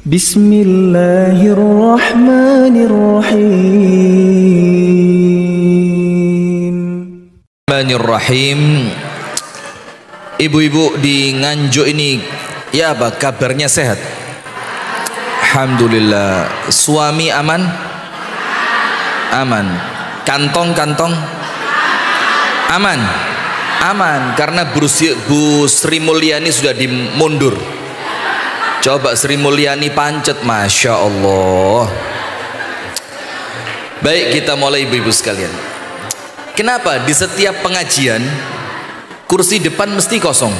Bismillahirrahmanirrahim. Ibu-ibu di Nganjuk ini, ya apa kabarnya, sehat? Alhamdulillah. Suami aman? Aman. Kantong aman? Aman, karena Bu Sri Mulyani sudah dimundur. Coba Sri Mulyani pancet, Masya Allah. Baik, kita mulai ibu-ibu sekalian. Kenapa di setiap pengajian kursi depan mesti kosong?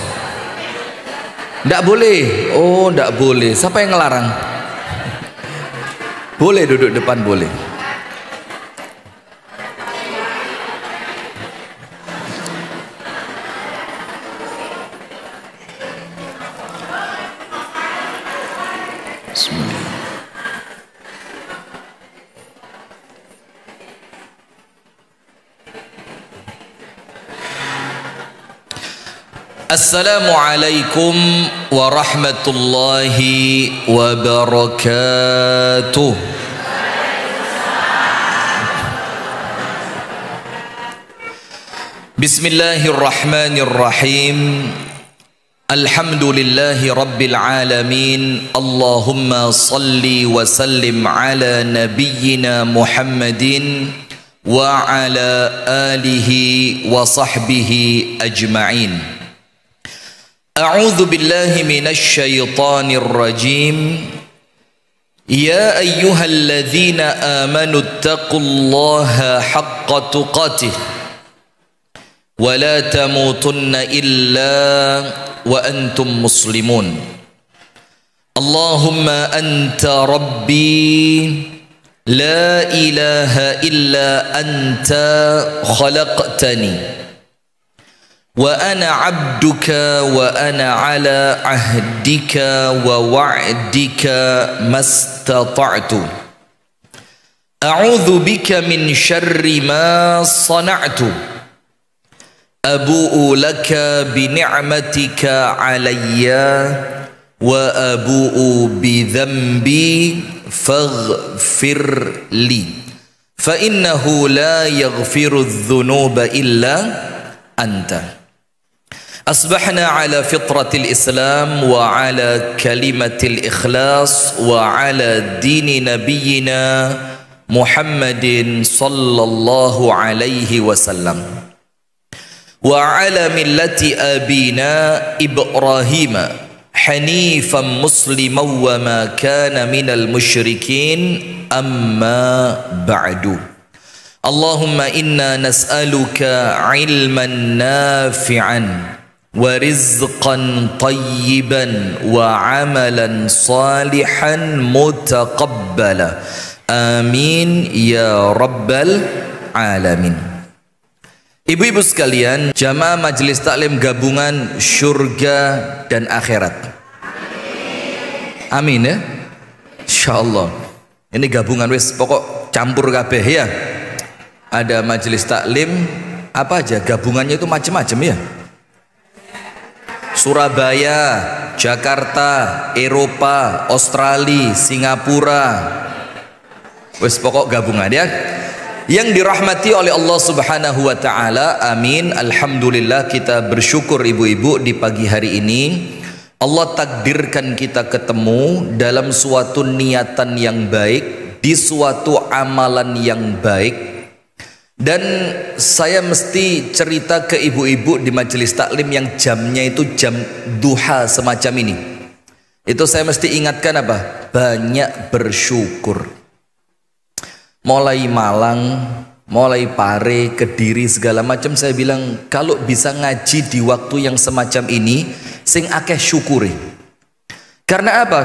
Tidak boleh. Oh, tidak boleh. Siapa yang ngelarang? Boleh duduk depan, boleh. Assalamualaikum warahmatullahi wabarakatuh. Bismillahirrahmanirrahim. Alhamdulillahi rabbil alamin. Allahumma salli wa sallim ala nabiyyina Muhammadin wa ala alihi wa sahbihi ajma'in. A'udzu billahi minasy syaithanir rajim. Ya ayyuhalladzina amanu taqullaha haqqa tuqatih wa la tamutunna illa wa antum muslimun. Allahumma anta rabbi la ilaha illa anta khalaqtani wa ana abduka wa ana ala ahdika wa wa'dika mastata'tu. A'udzu bika min syarri ma sana'tu. Abu'u laka bi ni'matika 'alayya wa abu'u bi dhanbi faghfir li. Fa innahu la yaghfiru adh-dhunuba illa anta. Asbahna ala fitratil Islam wa ala kalimatil ikhlas wa ala dini nabiyyina Muhammadin sallallahu alaihi wasallam wa ala millati abina Ibrahim hanifan musliman wa ma kana minal musyrikin, amma ba'du. Allahumma inna nas'aluka ilman nafi'an wa rizqan tayyiban wa amalan salihan mutaqabbala. Amin ya rabbal alamin. Ibu-ibu sekalian, jamaah majelis taklim gabungan surga dan akhirat. Amin ya. Insyaallah. Ini gabungan wis pokok campur kabeh ya. Ada majelis taklim apa aja, gabungannya itu macam-macam ya. Surabaya, Jakarta, Eropa, Australia, Singapura, wes pokok gabungan ya. Yang dirahmati oleh Allah Subhanahu wa taala, amin. Alhamdulillah, kita bersyukur ibu-ibu di pagi hari ini Allah takdirkan kita ketemu dalam suatu niatan yang baik, di suatu amalan yang baik. Dan saya mesti cerita ke ibu-ibu di majelis taklim yang jamnya itu jam duha semacam ini. Itu saya mesti ingatkan apa? Banyak bersyukur. Mulai Malang, mulai Pare, Kediri, segala macam saya bilang kalau bisa ngaji di waktu yang semacam ini, sing akeh syukuri. Karena apa?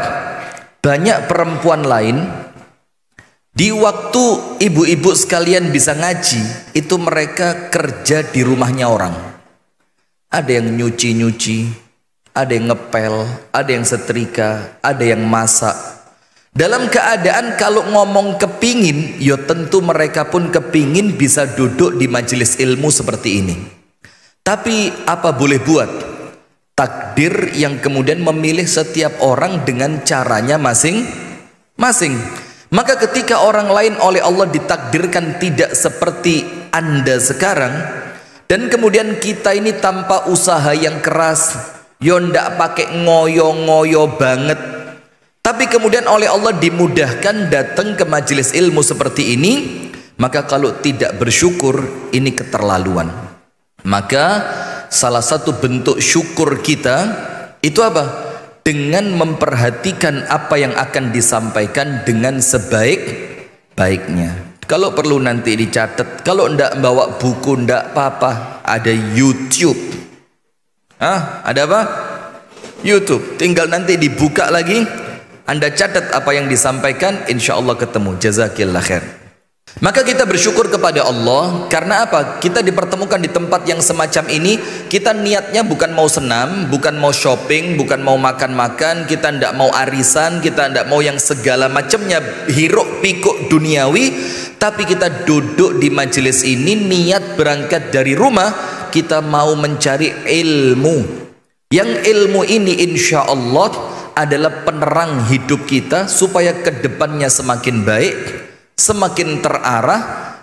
Banyak perempuan lain di waktu ibu-ibu sekalian bisa ngaji, itu mereka kerja di rumahnya orang. Ada yang nyuci-nyuci, ada yang ngepel, ada yang setrika, ada yang masak. Dalam keadaan kalau ngomong kepingin, ya tentu mereka pun kepingin bisa duduk di majelis ilmu seperti ini. Tapi apa boleh buat? takdir yang kemudian memilih setiap orang dengan caranya masing-masing. Maka ketika orang lain oleh Allah ditakdirkan tidak seperti Anda sekarang, dan kemudian kita ini tanpa usaha yang keras, yo ndak pakai ngoyo-ngoyo banget, tapi kemudian oleh Allah dimudahkan datang ke majelis ilmu seperti ini, maka kalau tidak bersyukur ini keterlaluan. Maka salah satu bentuk syukur kita itu apa? Dengan memperhatikan apa yang akan disampaikan dengan sebaik-baiknya. Kalau perlu nanti dicatat, kalau ndak bawa buku ndak apa-apa, ada YouTube. Ada apa? YouTube. Tinggal nanti dibuka lagi, Anda catat apa yang disampaikan, insya Allah ketemu. Jazakillah khair. Maka kita bersyukur kepada Allah. Karena apa? Kita dipertemukan di tempat yang semacam ini. Kita niatnya bukan mau senam, bukan mau shopping, bukan mau makan-makan, kita tidak mau arisan, kita tidak mau yang segala macamnya hiruk pikuk duniawi. Tapi kita duduk di majelis ini, niat berangkat dari rumah, kita mau mencari ilmu. Yang ilmu ini insya Allah adalah penerang hidup kita, supaya kedepannya semakin baik, semakin terarah,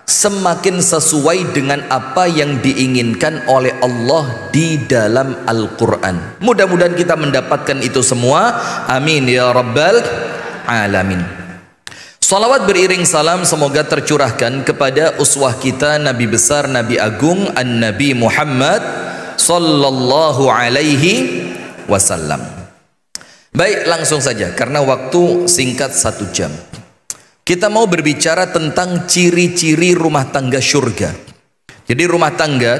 semakin sesuai dengan apa yang diinginkan oleh Allah di dalam Al-Quran. Mudah-mudahan kita mendapatkan itu semua. Amin ya rabbal alamin. Salawat beriring salam semoga tercurahkan kepada uswah kita, Nabi besar, Nabi agung, An-Nabi Muhammad sallallahu alaihi wasallam. Baik, langsung saja karena waktu singkat 1 jam. Kita mau berbicara tentang ciri-ciri rumah tangga surga. Jadi rumah tangga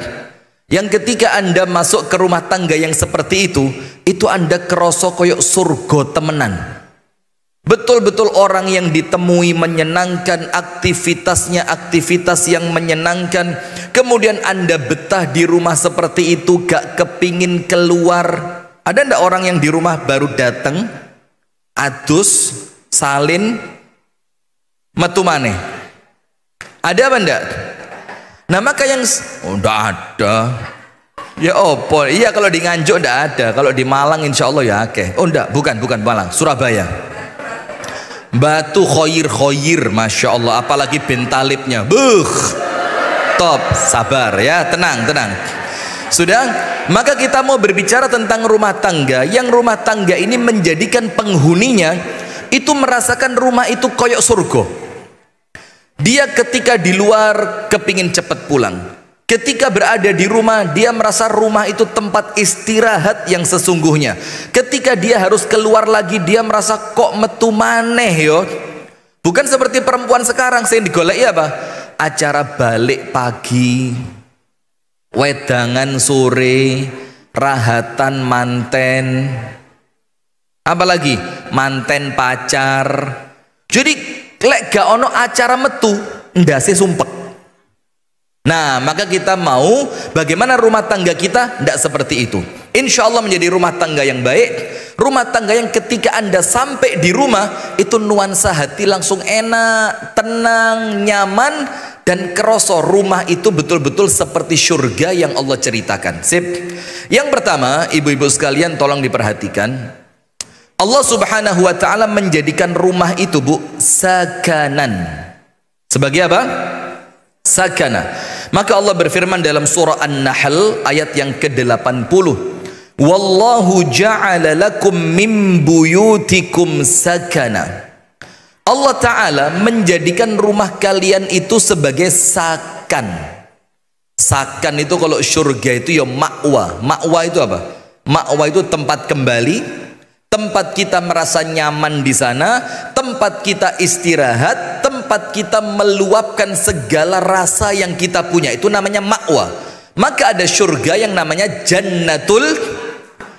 yang ketika Anda masuk ke rumah tangga yang seperti itu Anda kerosok koyok surga temenan. Betul-betul orang yang ditemui menyenangkan, aktivitasnya aktivitas yang menyenangkan. Kemudian Anda betah di rumah seperti itu, gak kepingin keluar. Ada ndak orang yang di rumah baru datang, adus, salin, metu maneh? Ada apa enggak? Nah maka yang enggak ada. Ya opo? Iya kalau di Nganjuk enggak ada. Kalau di Malang insya Allah ya akeh. Oh enggak, bukan Malang, Surabaya. Batu khoyir, masya Allah. Apalagi bentalipnya, top. Sabar ya, tenang. Sudah, maka kita mau berbicara tentang rumah tangga. Yang rumah tangga ini menjadikan penghuninya itu merasakan rumah itu koyok surga. Dia ketika di luar kepingin cepat pulang. Ketika berada di rumah, dia merasa rumah itu tempat istirahat yang sesungguhnya. Ketika dia harus keluar lagi, dia merasa kok metu maneh yo. Bukan seperti perempuan sekarang, saya digoleki apa? Acara balik pagi, wedangan sore, rahatan manten, apalagi manten pacar. Jadi lek gak ono acara metu ndase sumpek. Nah maka kita mau bagaimana rumah tangga kita tidak seperti itu. Insya Allah menjadi rumah tangga yang baik, rumah tangga yang ketika Anda sampai di rumah itu nuansa hati langsung enak, tenang, nyaman, dan kerosok rumah itu betul-betul seperti surga yang Allah ceritakan. Sip. Yang pertama, ibu-ibu sekalian tolong diperhatikan. Allah subhanahu wa ta'ala menjadikan rumah itu sakanan. Sebagai apa? Sakana. Maka Allah berfirman dalam surah An-Nahl ayat yang ke-80. Wallahu ja'ala lakum min buyutikum sakana. Allah Ta'ala menjadikan rumah kalian itu sebagai sakan. Sakan itu kalau surga itu ya ma'wa. Ma'wa itu apa? Ma'wa itu tempat kembali, tempat kita merasa nyaman di sana, tempat kita istirahat, tempat kita meluapkan segala rasa yang kita punya. Itu namanya ma'wa. Maka ada surga yang namanya jannatul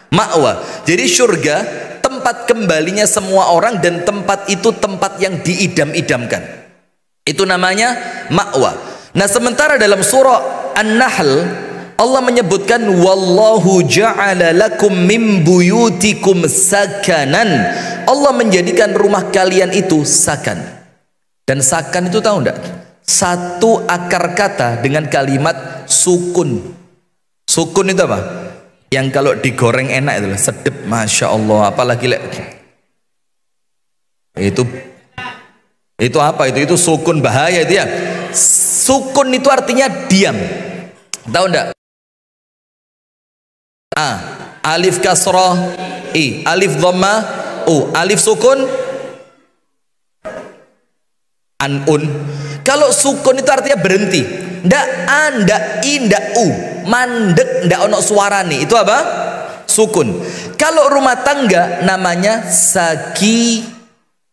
ma'wa. Jadi surga tempat kembalinya semua orang, dan tempat itu tempat yang diidam-idamkan. Itu namanya ma'wa. Nah sementara dalam surah An-Nahl Allah menyebutkan wallahu ja'ala lakum min buyutikum sakanan. Allah menjadikan rumah kalian itu sakan. Dan sakan itu tahu enggak? Satu akar kata dengan kalimat sukun. Sukun itu apa? Yang kalau digoreng enak itu sedep, masya Allah. Apalagi itu apa itu sukun, bahaya itu ya. Sukun itu artinya diam, tahu enggak? Alif kasroh i, alif dhamma u, alif sukun anun. Kalau sukun itu artinya berhenti, ndak a, ndak i, ndak u, mandek, ndak ono suara nih, itu apa? Sukun. Kalau rumah tangga namanya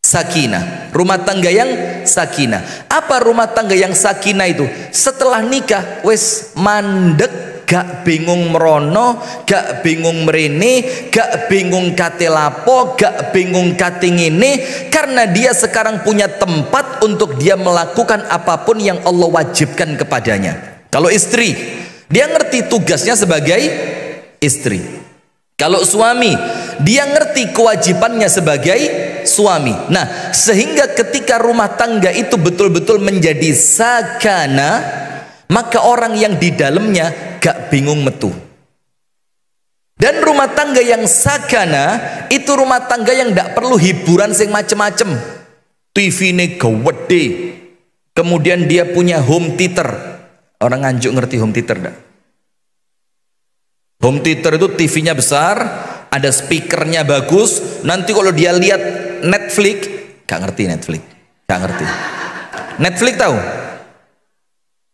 sakinah, rumah tangga yang sakinah. Apa rumah tangga yang sakinah itu? Setelah nikah wes mandek, gak bingung merono, gak bingung merene, gak bingung kate lapo, gak bingung kate ngene, karena dia sekarang punya tempat untuk dia melakukan apapun yang Allah wajibkan kepadanya. Kalau istri, dia ngerti tugasnya sebagai istri. Kalau suami, dia ngerti kewajibannya sebagai suami. Nah, sehingga ketika rumah tangga itu betul-betul menjadi sakana, maka orang yang di dalamnya gak bingung metu. Dan rumah tangga yang sakana itu rumah tangga yang gak perlu hiburan sing macem-macem. TV ini gede, kemudian dia punya home theater. Orang Nganjuk ngerti home theater gak? Home theater itu TV-nya besar, ada speakernya bagus. Nanti kalau dia lihat Netflix, gak ngerti Netflix, gak ngerti. Netflix tahu?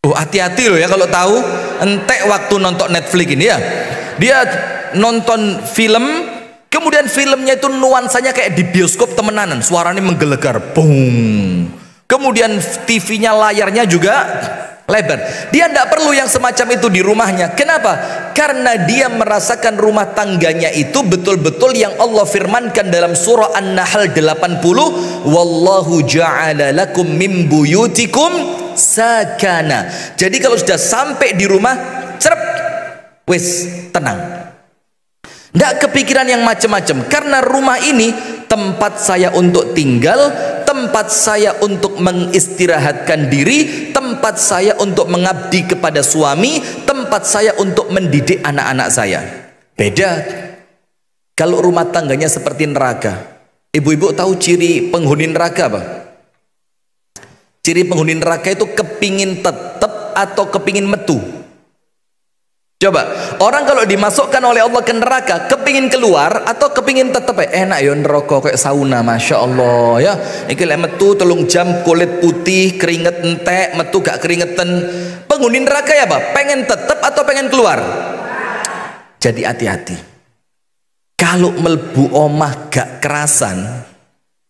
Oh, hati-hati loh ya kalau tahu. Entek waktu nonton Netflix ini ya, dia nonton film, kemudian filmnya itu nuansanya kayak di bioskop temenanan, suaranya menggelegar, boom. Kemudian TV-nya, layarnya juga lebar. Dia tidak perlu yang semacam itu di rumahnya. Kenapa? Karena dia merasakan rumah tangganya itu betul-betul yang Allah firmankan dalam surah An-Nahl 80, wallahu ja'ala lakum min buyutikum sakana. Jadi kalau sudah sampai di rumah, cerep, wis tenang, tidak kepikiran yang macam-macam, karena rumah ini tempat saya untuk tinggal, tempat saya untuk mengistirahatkan diri, tempat saya untuk mengabdi kepada suami, tempat saya untuk mendidik anak-anak saya. Beda kalau rumah tangganya seperti neraka. Ibu-ibu tahu ciri penghuni neraka apa? Ciri penghuni neraka itu kepingin tetap atau kepingin metu. Coba, orang kalau dimasukkan oleh Allah ke neraka, kepingin keluar atau kepingin tetap? Enak ya neraka kayak sauna, masya Allah ya. Iki lek metu 3 jam kulit putih, keringet entek, metu gak keringetan. Penghuni neraka ya apa? Pengen tetap atau pengen keluar? Jadi hati-hati. Kalau melbu omah gak kerasan,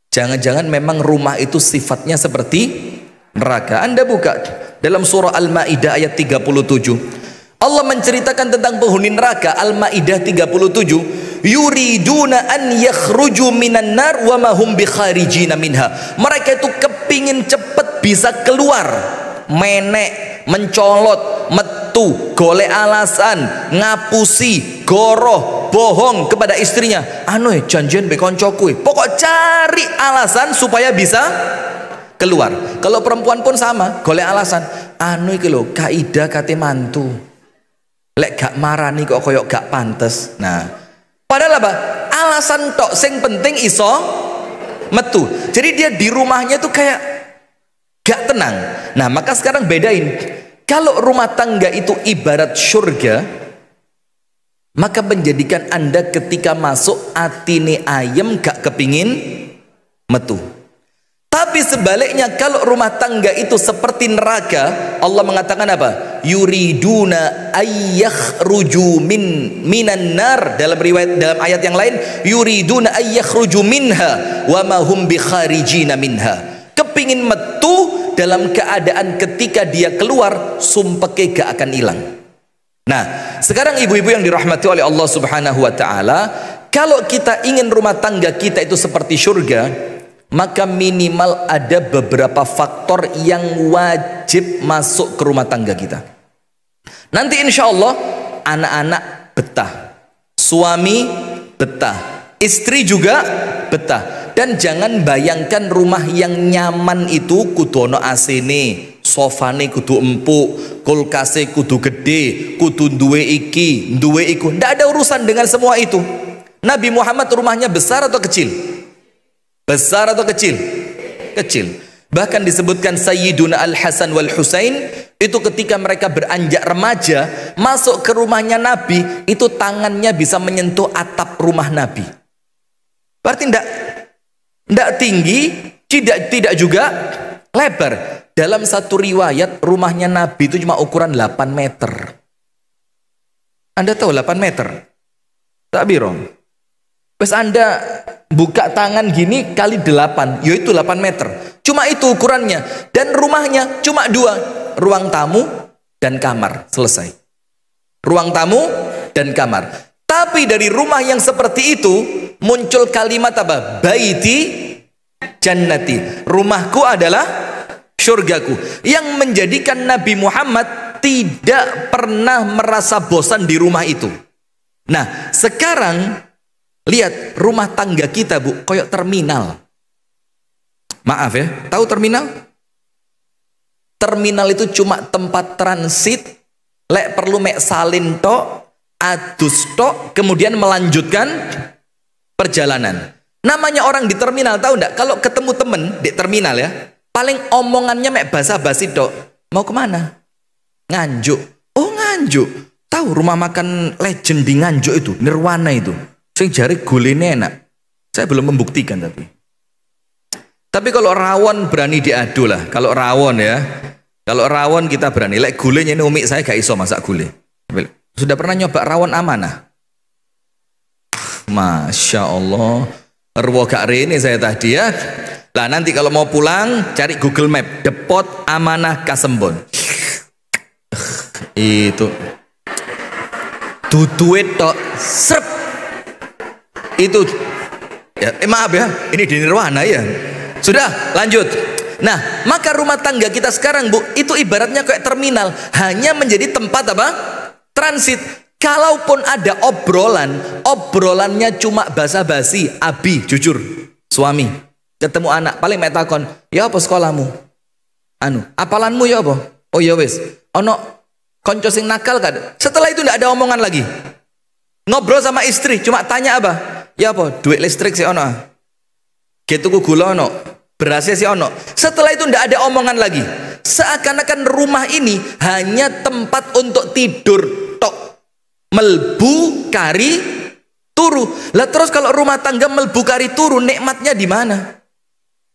jangan-jangan memang rumah itu sifatnya seperti neraka. Anda buka dalam surah Al-Maidah ayat 37. Allah menceritakan tentang penghuni neraka. Al-Maidah 37, yuriduna an yakhruju minan nar wa ma hum bikharijina minha. Mereka itu kepingin cepet bisa keluar, menek, mencolot, metu, golek alasan, ngapusi, goroh, bohong kepada istrinya. Anu janjian be koncoku, pokok cari alasan supaya bisa keluar. Kalau perempuan pun sama, golek alasan. Anu iki lho, kaidah kate mantu. Lek gak marani kok koyok gak pantes. Nah, padahal apa? Alasan tok, sing penting iso metu. Jadi dia di rumahnya tuh kayak gak tenang. Nah, maka sekarang bedain. Kalau rumah tangga itu ibarat surga, maka menjadikan Anda ketika masuk atine ayam gak kepingin metu. Tapi sebaliknya kalau rumah tangga itu seperti neraka, Allah mengatakan apa? Yuriduna ayyakhruju minan nar. Dalam riwayat, dalam ayat yang lain, yuriduna ayyakhruju minha wa ma hum bikharijina minha. Kepingin metu dalam keadaan ketika dia keluar sumpeke gak akan hilang. Nah, sekarang ibu-ibu yang dirahmati oleh Allah Subhanahu wa taala, kalau kita ingin rumah tangga kita itu seperti surga, maka minimal ada beberapa faktor yang wajib masuk ke rumah tangga kita. Nanti insya Allah anak-anak betah, suami betah, istri juga betah. Dan jangan bayangkan rumah yang nyaman itu kudu ono AC-ne, sofane kudu empuk, kulkase kudu gede, kudu duwe iki, duwe iku. Ndak ada urusan dengan semua itu. Nabi Muhammad rumahnya besar atau kecil? Besar atau kecil? Kecil. Bahkan disebutkan Sayyiduna Al-Hasan wal Husain itu ketika mereka beranjak remaja masuk ke rumahnya Nabi, itu tangannya bisa menyentuh atap rumah Nabi. Berarti ndak tinggi, tidak juga lebar. Dalam satu riwayat rumahnya Nabi itu cuma ukuran 8 meter. Anda tahu 8 meter? Tak birong. Pas Anda buka tangan gini kali 8, yaitu 8 meter. Cuma itu ukurannya. Dan rumahnya cuma 2, ruang tamu dan kamar. Selesai. Ruang tamu dan kamar. Tapi dari rumah yang seperti itu muncul kalimat apa? Baiti jannati. Rumahku adalah syurgaku. Yang menjadikan Nabi Muhammad tidak pernah merasa bosan di rumah itu. Nah, sekarang lihat rumah tangga kita, Bu, koyok terminal. Maaf ya, tahu terminal? Terminal itu cuma tempat transit, lek perlu mek salin tok, adus tok, kemudian melanjutkan perjalanan. Namanya orang di terminal, tahu enggak? Kalau ketemu temen di terminal ya, paling omongannya mek basa-basi tok. Mau kemana? Nganjuk. Oh, Nganjuk. Tahu rumah makan legend di Nganjuk itu, Nirwana itu. Sing jari gulene enak. Saya belum membuktikan tapi kalau rawon berani diadu lah. Kalau rawon ya, kalau rawon kita berani. Lek gulenya ini umi saya gak iso masak gule. Sudah pernah nyoba rawon amanah? Masya Allah, erwo gak rene saya tadi ya. Lah nanti kalau mau pulang cari Google Map, Depot Amanah Kasembon. Itu duduit tok serp. Itu ya, maaf ya, ini di Nirwana ya. Sudah, lanjut. Nah, maka rumah tangga kita sekarang, Bu, itu ibaratnya kayak terminal, hanya menjadi tempat apa? Transit. Kalaupun ada obrolannya cuma basa-basi. Abi, jujur, suami ketemu anak, paling mek takon, "Ya apa sekolahmu?" "Apalanmu ya apa?" "Oh ya wis, ono konco sing nakal kan?" Setelah itu ndak ada omongan lagi. Ngobrol sama istri, cuma tanya apa? "Ya apa, duit listrik sih ono? Gitu ku gula ono, berasnya sih ono." Setelah itu ndak ada omongan lagi. Seakan-akan rumah ini hanya tempat untuk tidur tok. Melbu kari turu. Lah terus kalau rumah tangga melbu kari turu, nikmatnya di mana?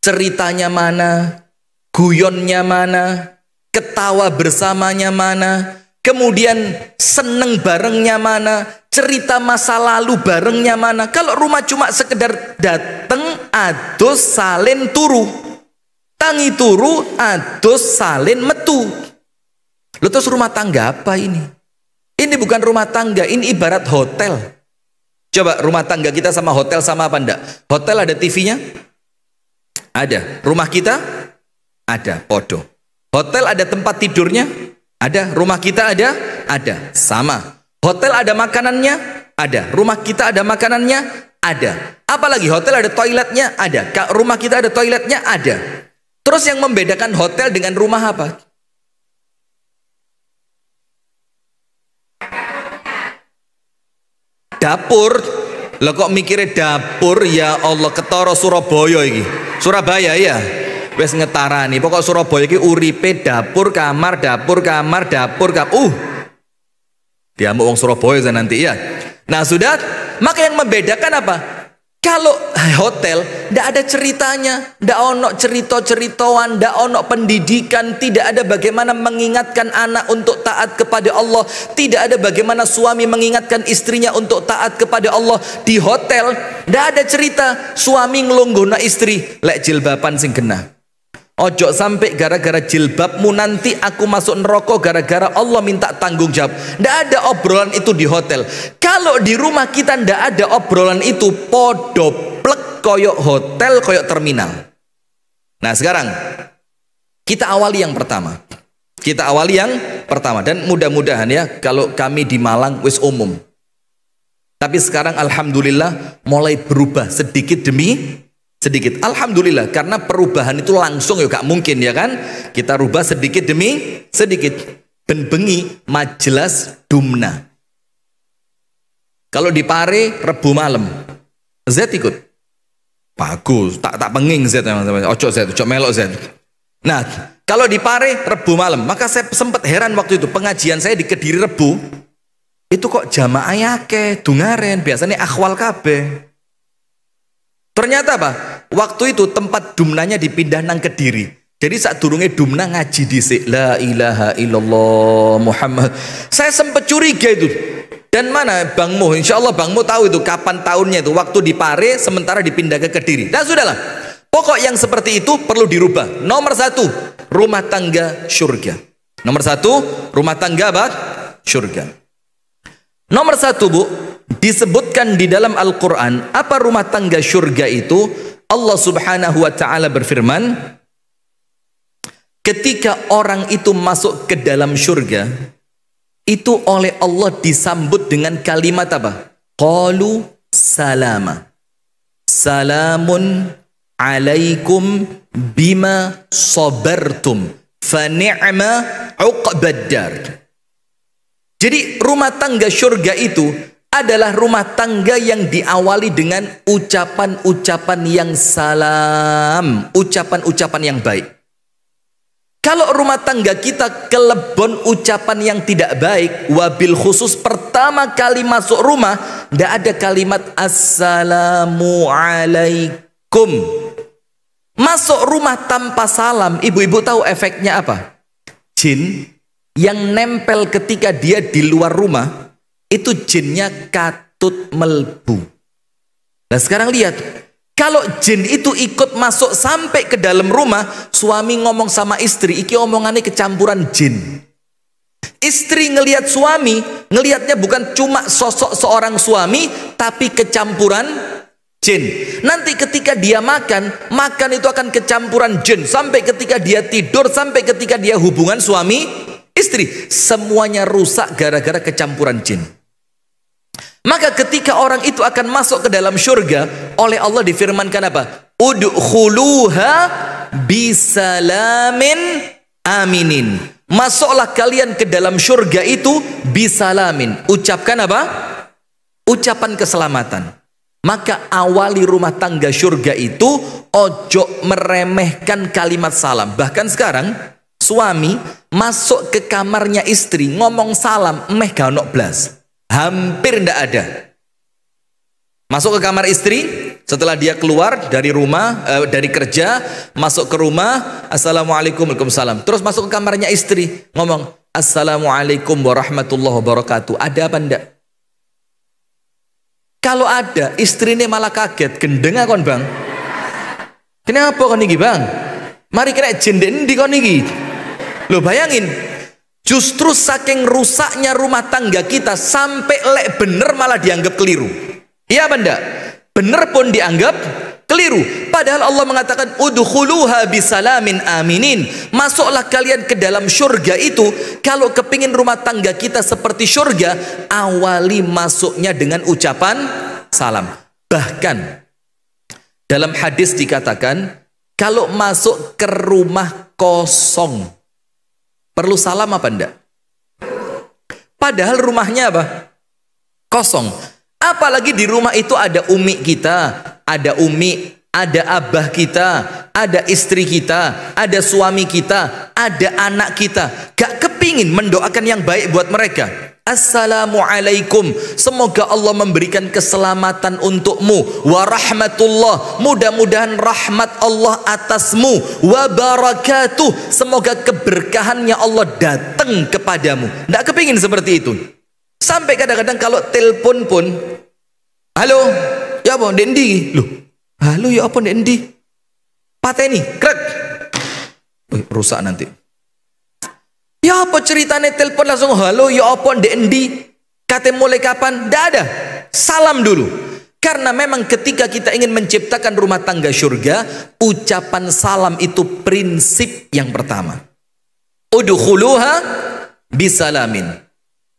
Ceritanya mana? Guyonnya mana? Ketawa bersamanya mana? Kemudian seneng barengnya mana? Cerita masa lalu barengnya mana? Kalau rumah cuma sekedar dateng, adus, salin, turu. Tangi turu, adus, salin, metu. Lalu terus rumah tangga apa ini? Ini bukan rumah tangga, ini ibarat hotel. Coba rumah tangga kita sama hotel sama apa enggak? Hotel ada TV-nya? Ada. Rumah kita? Ada. Podo. Hotel ada tempat tidurnya? Ada. Rumah kita ada? Ada. Sama. Hotel ada makanannya? Ada. Rumah kita ada makanannya? Ada. Apalagi hotel ada toiletnya? Ada. Rumah kita ada toiletnya? Ada. Terus yang membedakan hotel dengan rumah apa? Dapur. Lah kok mikirnya dapur? Ya Allah, ketara Surabaya iki. Surabaya ya. Wes ngetarani. Pokok Surabaya iki uripe dapur kamar, dapur kamar, dapur kamar. Diamuk wong Surabaya nanti ya. Nah sudah, maka yang membedakan apa? Kalau hotel ndak ada ceritanya, ndak ono cerita-ceritoan, ndak ono pendidikan, tidak ada bagaimana mengingatkan anak untuk taat kepada Allah, tidak ada bagaimana suami mengingatkan istrinya untuk taat kepada Allah. Di hotel ndak ada cerita suami ngelonggona istri, lek jilbaban sing genah. Ojo sampai gara-gara jilbabmu nanti aku masuk neraka, gara-gara Allah minta tanggung jawab. Ndak ada obrolan itu di hotel. Kalau di rumah kita ndak ada obrolan itu, podo plek koyok hotel, koyok terminal. Nah sekarang kita awali yang pertama. Kita awali yang pertama, dan mudah-mudahan ya, kalau kami di Malang wis umum. Tapi sekarang alhamdulillah mulai berubah sedikit demi sedikit. Alhamdulillah, karena perubahan itu langsung ya gak mungkin ya kan. Kita rubah sedikit demi sedikit. Ben bengi majelas dumna. Kalau di Pare Rebu malam, Z ikut. Bagus, tak penging Z teman-teman. Ojo Z, ojo melok Z. Nah, kalau di Pare Rebu malam, maka saya sempat heran waktu itu pengajian saya di Kediri Rebu. Itu kok jamaah akeh dungaren, biasanya akhwal kabeh. Ternyata apa? Waktu itu tempat dumnanya dipindah nang Kediri. Jadi saat durungnya dumna ngaji dhisik. La ilaha illallah Muhammad. Saya sempat curiga itu. Dan mana Bang Mo? Insya Allah Bang Mo tahu itu kapan tahunnya itu. Waktu di Pare sementara dipindah ke Kediri. Nah sudahlah. Pokok yang seperti itu perlu dirubah. Nomor 1, rumah tangga surga. Nomor 1, rumah tangga apa? Surga. Nomor 1 Bu, disebutkan di dalam Al-Quran apa rumah tangga surga itu. Allah subhanahu wa ta'ala berfirman, ketika orang itu masuk ke dalam surga, itu oleh Allah disambut dengan kalimat apa? Qalu salama. Salamun alaikum bima sabartum fa ni'ma uqbaddar. Jadi rumah tangga surga itu adalah rumah tangga yang diawali dengan ucapan-ucapan yang salam, ucapan-ucapan yang baik. Kalau rumah tangga kita kelebon ucapan yang tidak baik, wabil khusus pertama kali masuk rumah, tidak ada kalimat assalamu alaikum. Masuk rumah tanpa salam, ibu-ibu tahu efeknya apa? Jin yang nempel ketika dia di luar rumah, itu jinnya katut melbu. Nah sekarang lihat, kalau jin itu ikut masuk sampai ke dalam rumah, suami ngomong sama istri, iki omongannya kecampuran jin. Istri ngelihat suami, ngelihatnya bukan cuma sosok seorang suami, tapi kecampuran jin. Nanti ketika dia makan itu akan kecampuran jin. Sampai ketika dia tidur, sampai ketika dia hubungan suami istri, semuanya rusak gara-gara kecampuran jin. Maka ketika orang itu akan masuk ke dalam surga, oleh Allah difirmankan apa? Udkhuluha bisalamin aminin. Masuklah kalian ke dalam surga itu bisalamin. Ucapkan apa? Ucapan keselamatan. Maka awali rumah tangga surga itu ojo meremehkan kalimat salam. Bahkan sekarang suami masuk ke kamarnya istri ngomong salam meh gak ono blas. Hampir ndak ada. Masuk ke kamar istri setelah dia keluar dari rumah, dari kerja, masuk ke rumah, assalamualaikum, waalaikumsalam. Terus masuk ke kamarnya istri ngomong assalamualaikum warahmatullahi wabarakatuh. Ada apa ndak? Kalau ada, istrinya malah kaget. Gendeng kon bang. Kenapa kon niki bang? Mari kena jenden di kon niki. Loh bayangin, justru saking rusaknya rumah tangga kita sampai lek bener malah dianggap keliru. Iya benda, bener pun dianggap keliru. Padahal Allah mengatakan udkhuluha bisalamin aminin. Masuklah kalian ke dalam surga itu. Kalau kepingin rumah tangga kita seperti surga, awali masuknya dengan ucapan salam. Bahkan dalam hadis dikatakan, kalau masuk ke rumah kosong, perlu salam apa enggak? Padahal rumahnya apa? Kosong. Apalagi di rumah itu ada umi kita, ada umi, ada abah kita, ada istri kita, ada suami kita, ada anak kita. Gak kepingin mendoakan yang baik buat mereka. Assalamualaikum, semoga Allah memberikan keselamatan untukmu. Wa rahmatullah, mudah-mudahan rahmat Allah atasmu. Wa barakatuh, semoga keberkahannya Allah datang kepadamu. Tidak kepingin seperti itu. Sampai kadang-kadang kalau telepon pun, halo, ya apa Dendi? Loh, halo ya apa Dendi? Pateni, krek. Rusak nanti. Ya apa ceritanya telepon langsung halo ya apa Dendi? Kata mulai kapan? Tidak ada. Salam dulu. Karena memang ketika kita ingin menciptakan rumah tangga surga, ucapan salam itu prinsip yang pertama. Udkhuluha bisalamin.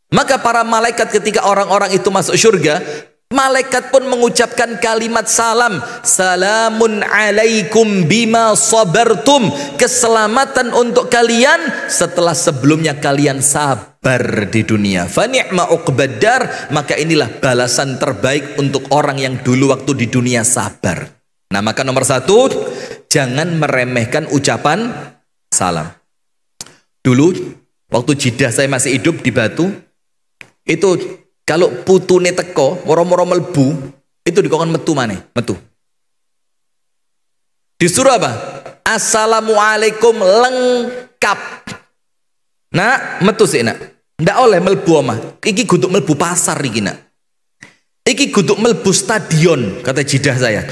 Maka para malaikat ketika orang-orang itu masuk surga, Malaikat pun mengucapkan kalimat salam. Salamun alaikum bima sabartum. Keselamatan untuk kalian setelah sebelumnya kalian sabar di dunia. Fa ni'ma uqbaddar. Maka inilah balasan terbaik untuk orang yang dulu waktu di dunia sabar. Nah, maka nomor satu, jangan meremehkan ucapan salam. Dulu waktu jidah saya masih hidup di Batu, itu kalau putune teko, moro-moro melbu, itu dikongkon metu maneh, metu. Disuruh apa? Assalamualaikum lengkap. Nak, metu sih nak. Ndak oleh melbu omah. Iki guduk melbu pasar iki nak. Iki guduk melbu stadion, kata jidah saya.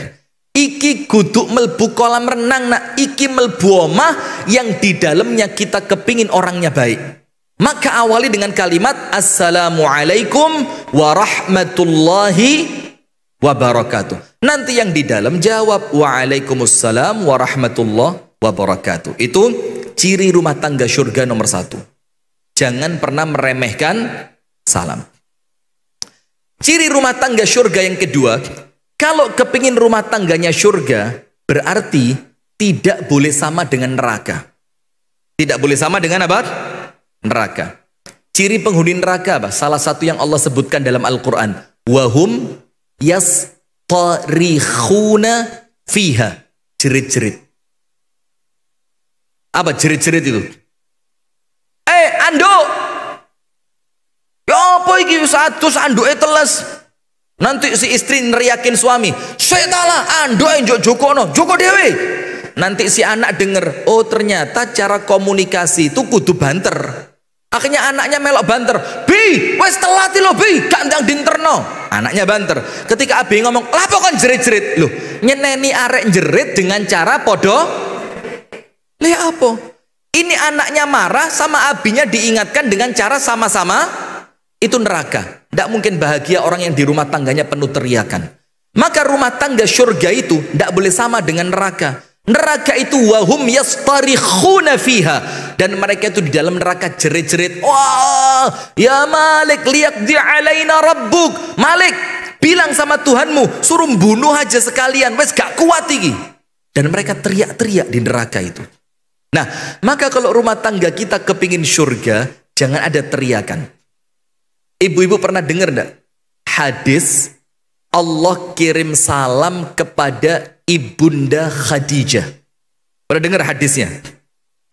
Iki guduk melbu kolam renang nak. Iki melbu omah yang di dalamnya kita kepingin orangnya baik. Maka awali dengan kalimat Assalamualaikum warahmatullahi wabarakatuh. Nanti yang di dalam jawab Waalaikumsalam warahmatullahi wabarakatuh. Itu ciri rumah tangga surga nomor satu. Jangan pernah meremehkan salam. Ciri rumah tangga surga yang kedua, kalau kepingin rumah tangganya surga, berarti tidak boleh sama dengan neraka. Tidak boleh sama dengan apa? Neraka. Ciri penghuni neraka apa? Salah satu yang Allah sebutkan dalam Al-Quran. Wahum yastarikhuna fiha. Jerit-jerit. Apa jerit-jerit itu? Anduk! Ya apa iki satu anduke teles. Nanti si istri neriakin suami. Setalah anduk enjok jokono. Joko dewe. Nanti si anak denger. Oh ternyata cara komunikasi itu kudu banter. Akhirnya anaknya melok banter. Bi, wes telati lo bi, gak ndang dinterno. Anaknya banter. Ketika abi ngomong, lapo kan jerit-jerit. Loh, nyeneni arek jerit dengan cara podo. Lihat apa? Ini anaknya marah sama abinya diingatkan dengan cara sama-sama. Itu neraka. Tidak mungkin bahagia orang yang di rumah tangganya penuh teriakan. Maka rumah tangga surga itu tidak boleh sama dengan neraka. Neraka itu wahum yastarikhuna fiha, dan mereka itu di dalam neraka jerit-jerit. Wah, ya Malik liyaqdi alaina rabbuk. Malik, bilang sama Tuhanmu suruh bunuh aja sekalian, wes gak kuat iki. Dan mereka teriak-teriak di neraka itu. Nah, maka kalau rumah tangga kita kepingin surga, jangan ada teriakan. Ibu-ibu pernah dengar enggak hadis Allah kirim salam kepada Ibunda Khadijah? Pernah dengar hadisnya?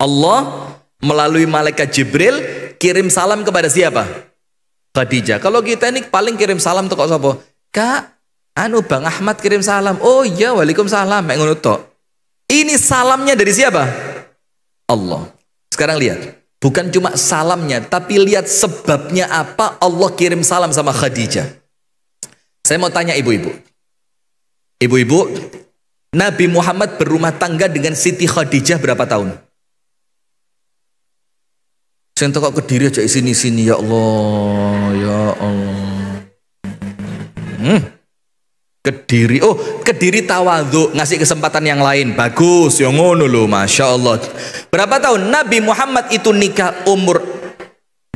Allah melalui malaikat Jibril kirim salam kepada siapa? Khadijah. Kalau kita ini paling kirim salam tuh kok sapa? Kak, anu Bang Ahmad kirim salam. Oh iya, waalaikumsalam. Mek ngono tok. Ini salamnya dari siapa? Allah. Sekarang lihat, bukan cuma salamnya, tapi lihat sebabnya apa Allah kirim salam sama Khadijah. Saya mau tanya ibu-ibu. Ibu-ibu, Nabi Muhammad berumah tangga dengan Siti Khadijah berapa tahun? Saya kok Kediri aja sini-sini, ya Allah, ya Allah. Kediri, oh Kediri tawadhu, ngasih kesempatan yang lain, bagus, yang ngono loh, masya Allah. Berapa tahun? Nabi Muhammad itu nikah umur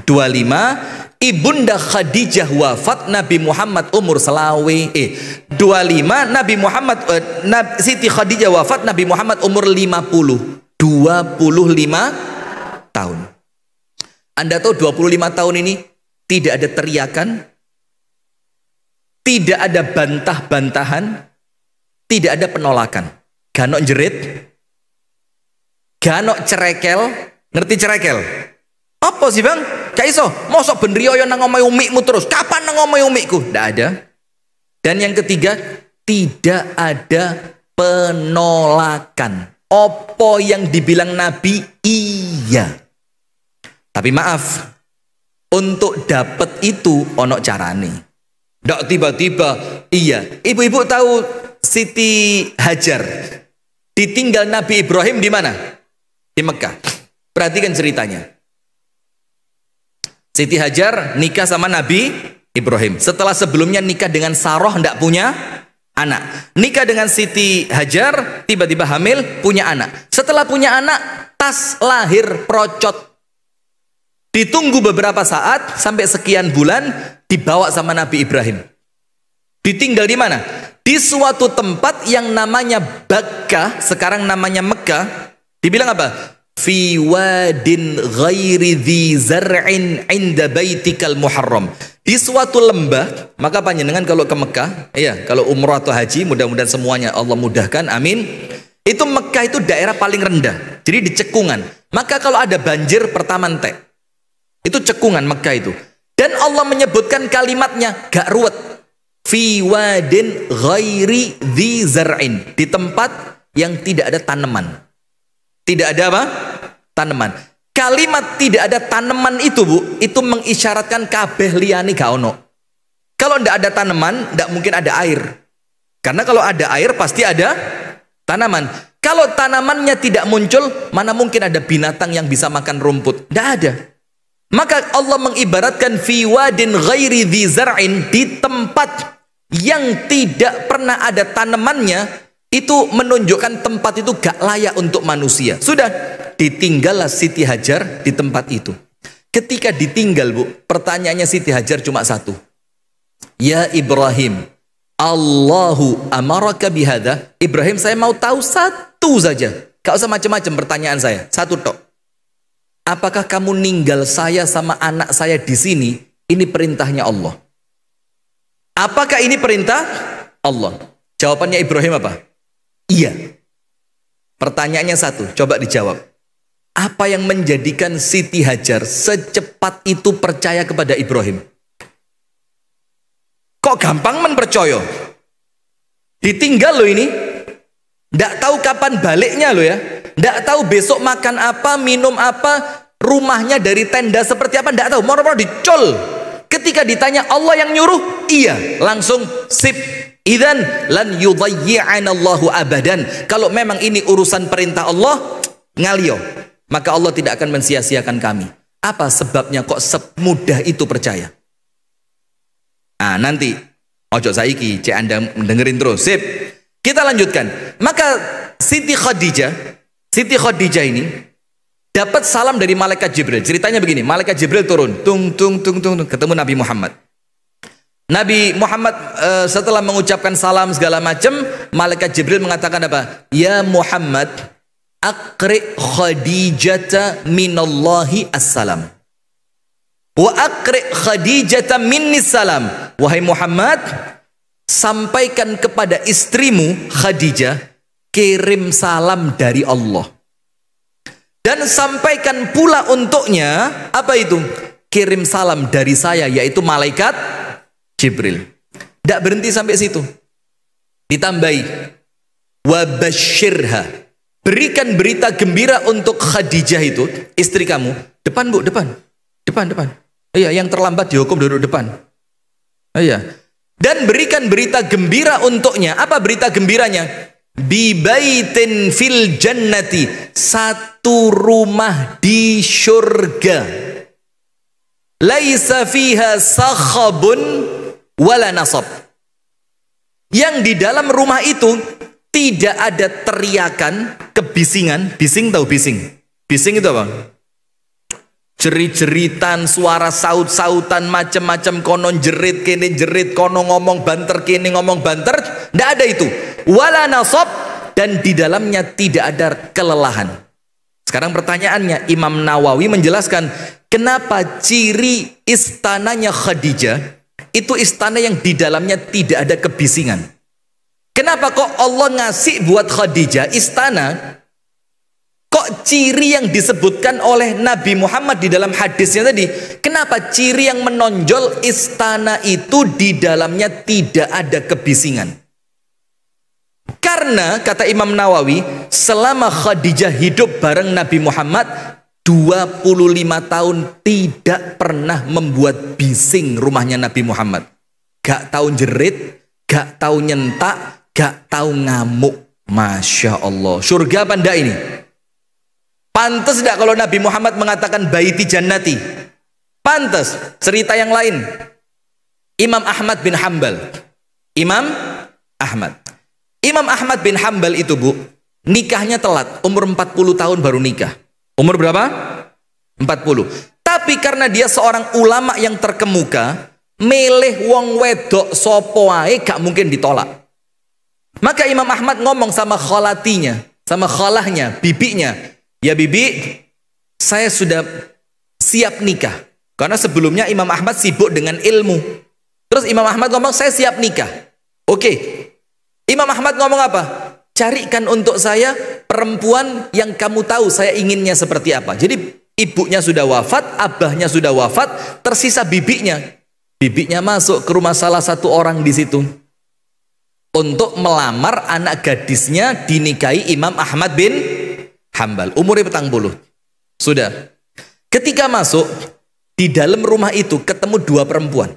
25. Ibunda Khadijah wafat, Nabi Muhammad umur selawe 25. Nabi Muhammad Siti Khadijah wafat, Nabi Muhammad umur 50. 25 tahun. Anda tahu 25 tahun ini tidak ada teriakan, tidak ada bantah-bantahan, tidak ada penolakan. Ganok jerit, ganok cerekel. Ngerti cerekel? Apa sih bang? Gak iso, mosok ben riyo nang omahe umikmu terus. Kapan nang omahe umikku? Ndak ada. Dan yang ketiga, tidak ada penolakan. Apa yang dibilang Nabi iya. Tapi maaf, untuk dapat itu ono carane. Ndak tiba-tiba iya. Ibu-ibu tahu Siti Hajar ditinggal Nabi Ibrahim di mana? Di Mekah. Perhatikan ceritanya. Siti Hajar nikah sama Nabi Ibrahim. Setelah sebelumnya nikah dengan Saroh, tidak punya anak. Nikah dengan Siti Hajar, tiba-tiba hamil, punya anak. Setelah punya anak, tas lahir procot. Ditunggu beberapa saat, sampai sekian bulan, dibawa sama Nabi Ibrahim. Ditinggal di mana? Di suatu tempat yang namanya Bakkah, sekarang namanya Mekah. Dibilang apa? Fi wadin ghairi dhi zar'in inda baitikal muharram. Di suatu lembah. Maka panjenengan kalau ke Mekah, ya, kalau umrah atau haji, mudah-mudahan semuanya Allah mudahkan, amin. Itu Mekah itu daerah paling rendah, jadi di cekungan. Maka kalau ada banjir pertama entek. Itu cekungan Mekah itu. Dan Allah menyebutkan kalimatnya gak ruwet. Fi wadin ghairi dhi zar'in, di tempat yang tidak ada tanaman. Tidak ada apa? Tanaman. Kalimat tidak ada tanaman itu, Bu, itu mengisyaratkan kabeh liyane gak ono. Kalau tidak ada tanaman, tidak mungkin ada air. Karena kalau ada air pasti ada tanaman. Kalau tanamannya tidak muncul, mana mungkin ada binatang yang bisa makan rumput? Tidak ada. Maka Allah mengibaratkan fi wadin ghairi dhi zar'in, di tempat yang tidak pernah ada tanamannya, itu menunjukkan tempat itu gak layak untuk manusia. Sudah, ditinggallah Siti Hajar di tempat itu. Ketika ditinggal, Bu, pertanyaannya Siti Hajar cuma satu. Ya Ibrahim, Allahu amaraka bihada. Ibrahim, saya mau tahu satu saja. Gak usah macam-macam pertanyaan saya. Satu tok. Apakah kamu ninggal saya sama anak saya di sini? Ini perintahnya Allah. Apakah ini perintah Allah? Jawabannya Ibrahim apa? Iya. Pertanyaannya satu, coba dijawab. Apa yang menjadikan Siti Hajar secepat itu percaya kepada Ibrahim? Kok gampang percaya? Ditinggal loh ini. Nggak tahu kapan baliknya loh ya. Nggak tahu besok makan apa, minum apa, rumahnya dari tenda seperti apa, nggak tahu. Moro-moro dicol. Ketika ditanya Allah yang nyuruh, iya, langsung sip. Idzan lan yudayyi'ana Allahu abadan. Kalau memang ini urusan perintah Allah, ngalio, maka Allah tidak akan mensia-siakan kami. Apa sebabnya kok semudah itu percaya? Ah, nanti ojo saiki, cek Anda dengerin terus. Sip. Kita lanjutkan. Maka Siti Khadijah ini dapat salam dari malaikat Jibril. Ceritanya begini, malaikat Jibril turun, tung ketemu Nabi Muhammad. Nabi Muhammad setelah mengucapkan salam segala macam, malaikat Jibril mengatakan apa? Ya Muhammad, aqri Khadijata minallahi assalam. Wa aqri Khadijata minni salam. Wahai Muhammad, sampaikan kepada istrimu Khadijah, kirim salam dari Allah. Dan sampaikan pula untuknya, apa itu? Kirim salam dari saya, yaitu malaikat Jibril. Tidak berhenti sampai situ. Ditambahi, wabasyirha, berikan berita gembira untuk Khadijah itu, istri kamu. Depan, Bu, depan. Iya, yang terlambat dihukum duduk depan. Iya. Dan berikan berita gembira untuknya. Apa berita gembiranya? Bibaitin fil jannati, satu rumah di syurga. Laisa fiha sakhabun wala nasab. Yang di dalam rumah itu tidak ada teriakan, kebisingan. Bising tahu bising? Bising itu apa? Jerit-jeritan, suara saut-sautan, macam-macam, kono jerit, kene jerit, kono ngomong banter, kene ngomong banter. Tidak ada itu. Wala nasab, dan di dalamnya tidak ada kelelahan. Sekarang pertanyaannya, Imam Nawawi menjelaskan kenapa ciri istananya Khadijah itu istana yang di dalamnya tidak ada kebisingan. Kenapa kok Allah ngasih buat Khadijah istana? Kok ciri yang disebutkan oleh Nabi Muhammad di dalam hadisnya tadi, kenapa ciri yang menonjol istana itu di dalamnya tidak ada kebisingan? Karena kata Imam Nawawi, selama Khadijah hidup bareng Nabi Muhammad 25 tahun tidak pernah membuat bising rumahnya Nabi Muhammad. Gak tahu jerit, gak tahu nyentak, gak tahu ngamuk. Masya Allah. Surga apa enggak ini? Pantas enggak kalau Nabi Muhammad mengatakan baiti jannati? Pantas. Cerita yang lain, Imam Ahmad bin Hanbal. Imam Ahmad bin Hanbal itu, Bu, nikahnya telat, umur 40 tahun baru nikah. Umur berapa? 40. Tapi karena dia seorang ulama yang terkemuka, milih wong wedok sapa wae gak mungkin ditolak. Maka Imam Ahmad ngomong sama khalatinya, sama khalahnya, bibinya, ya bibi, saya sudah siap nikah. Karena sebelumnya Imam Ahmad sibuk dengan ilmu. Terus Imam Ahmad ngomong, saya siap nikah. Oke. Imam Ahmad ngomong apa? Carikan untuk saya perempuan yang kamu tahu saya inginnya seperti apa. Jadi ibunya sudah wafat, abahnya sudah wafat, tersisa bibinya. Bibinya masuk ke rumah salah satu orang di situ untuk melamar anak gadisnya dinikahi Imam Ahmad bin Hambal. Umurnya 40. Sudah. Ketika masuk di dalam rumah itu ketemu dua perempuan.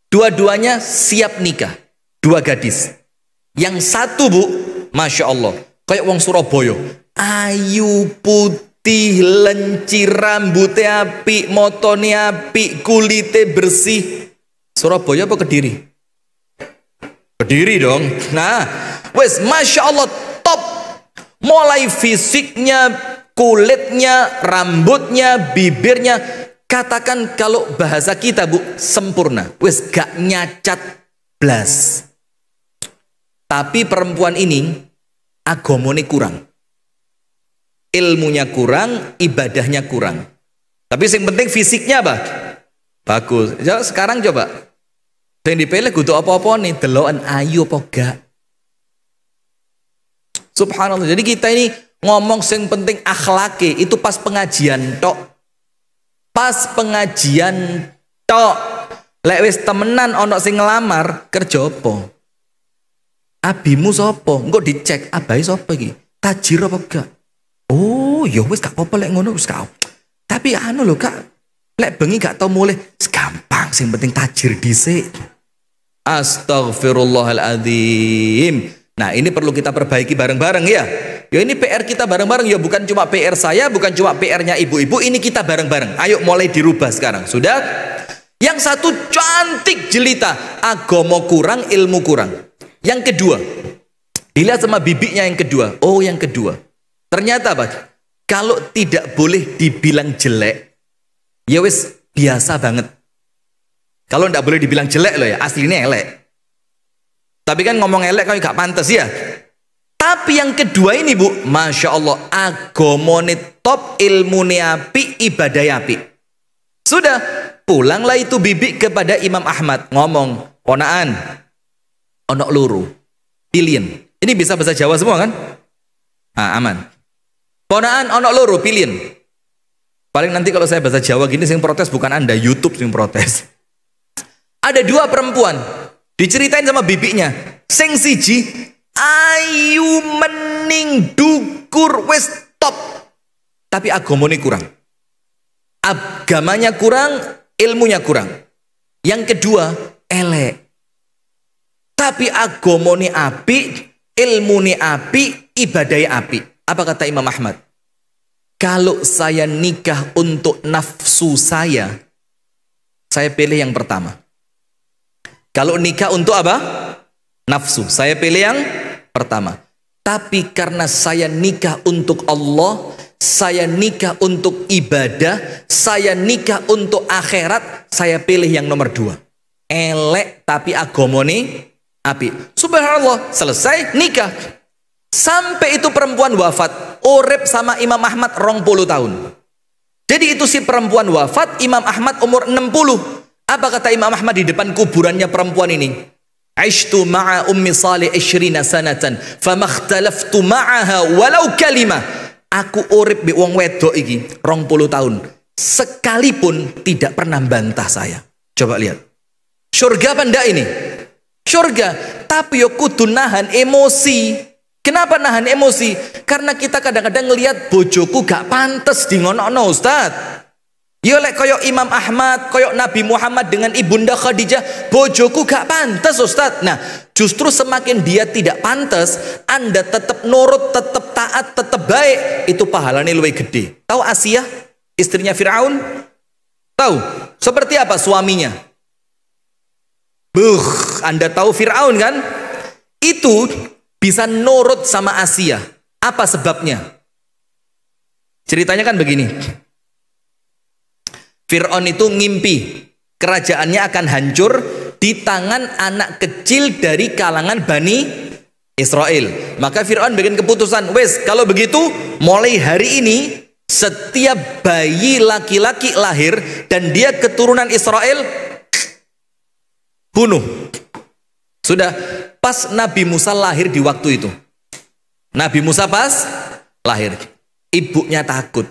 Dua-duanya siap nikah. Dua gadis. Yang satu, Bu, Masya Allah, kayak wong Surabaya, ayu, putih, lenci, rambutnya apik, motone apik, kulitnya bersih. Surabaya apa Kediri? Kediri dong. Nah, wes Masya Allah, top. Mulai fisiknya, kulitnya, rambutnya, bibirnya, katakan kalau bahasa kita, Bu, sempurna. Wes gak nyacat blas. Tapi perempuan ini agamanya kurang, ilmunya kurang, ibadahnya kurang. Tapi yang penting fisiknya apa? Bagus. Ya, sekarang coba yang dipilih kudu apa-apa nih, deloan ayu apa gak? Subhanallah. Jadi kita ini ngomong yang penting akhlaki itu pas pengajian tok. Pas pengajian tok. Lek wis temenan ono sing ngelamar kerja apa? Abimu sapa? Engko dicek abahe sapa iki? Tajir apa gak? Oh, ya wis gak apa-apa lek ngono wis gak. Tapi anu lho, Kak. Lek bengi gak tau mulih, gampang sing penting tajir dhisik. Astaghfirullahaladzim. Nah, ini perlu kita perbaiki bareng-bareng ya. Ya ini PR kita bareng-bareng ya, bukan cuma PR saya, bukan cuma PR-nya ibu-ibu, ini kita bareng-bareng. Ayo mulai dirubah sekarang. Sudah? Yang satu cantik jelita, agama kurang, ilmu kurang. Yang kedua, dilihat sama bibinya yang kedua. Oh, yang kedua. Ternyata apa? Kalau tidak boleh dibilang jelek, ya wis biasa banget. Kalau tidak boleh dibilang jelek loh ya, aslinya elek. Tapi kan ngomong elek kan gak pantas ya. Tapi yang kedua ini, Bu, Masya Allah, agamane top, ilmune api, ibadah api. Sudah, pulanglah itu bibi kepada Imam Ahmad, ngomong, ponaan, onok luru, pilihan. Ini bisa bahasa Jawa semua kan? Ah, aman. Ponaan onok luru, pilihan. Paling nanti kalau saya bahasa Jawa gini, sing protes bukan Anda, YouTube sing protes. Ada dua perempuan, diceritain sama bibinya, sing siji ayu mening dukur wis top, tapi agamanya kurang. Agamanya kurang, ilmunya kurang. Yang kedua elek, tapi agamane api, ilmune api, ibadahnya api. Apa kata Imam Ahmad? Kalau saya nikah untuk nafsu saya pilih yang pertama. Kalau nikah untuk apa? Nafsu, saya pilih yang pertama. Tapi karena saya nikah untuk Allah, saya nikah untuk ibadah, saya nikah untuk akhirat, saya pilih yang nomor dua. Elek tapi agamane api. Subhanallah, selesai nikah. Sampai itu perempuan wafat, urip sama Imam Ahmad 20 tahun. Jadi itu si perempuan wafat, Imam Ahmad umur 60. Apa kata Imam Ahmad di depan kuburannya perempuan ini? Aishtu ma'a ummi Salih 20 sanatan, famakhtalaftu ma'aha walau kalimah. Aku urip bi wong wedok iki 20 tahun. Sekalipun tidak pernah bantah saya. Coba lihat. Surga apa ndak ini? Surga, tapi yo kudu nahan emosi. Kenapa nahan emosi? Karena kita kadang-kadang ngelihat bojoku gak pantes di ngono-ngono, Ustaz. Yo lek koyok Imam Ahmad, koyok Nabi Muhammad dengan Ibunda Khadijah, bojoku gak pantes, Ustaz. Nah, justru semakin dia tidak pantes, Anda tetap nurut, tetap taat, tetap baik, itu pahalanya lebih gede. Tahu Asiyah, istrinya Fir'aun? Tahu? Seperti apa suaminya? Anda tahu Fir'aun kan? Itu bisa nurut sama Asiyah. Apa sebabnya? Ceritanya kan begini. Fir'aun itu ngimpi Kerajaannya akan hancur di tangan anak kecil dari kalangan Bani Israel. Maka Fir'aun bikin keputusan, wes kalau begitu mulai hari ini setiap bayi laki-laki lahir dan dia keturunan Israel, bunuh. Sudah, pas Nabi Musa lahir di waktu itu. Nabi Musa pas lahir, ibunya takut.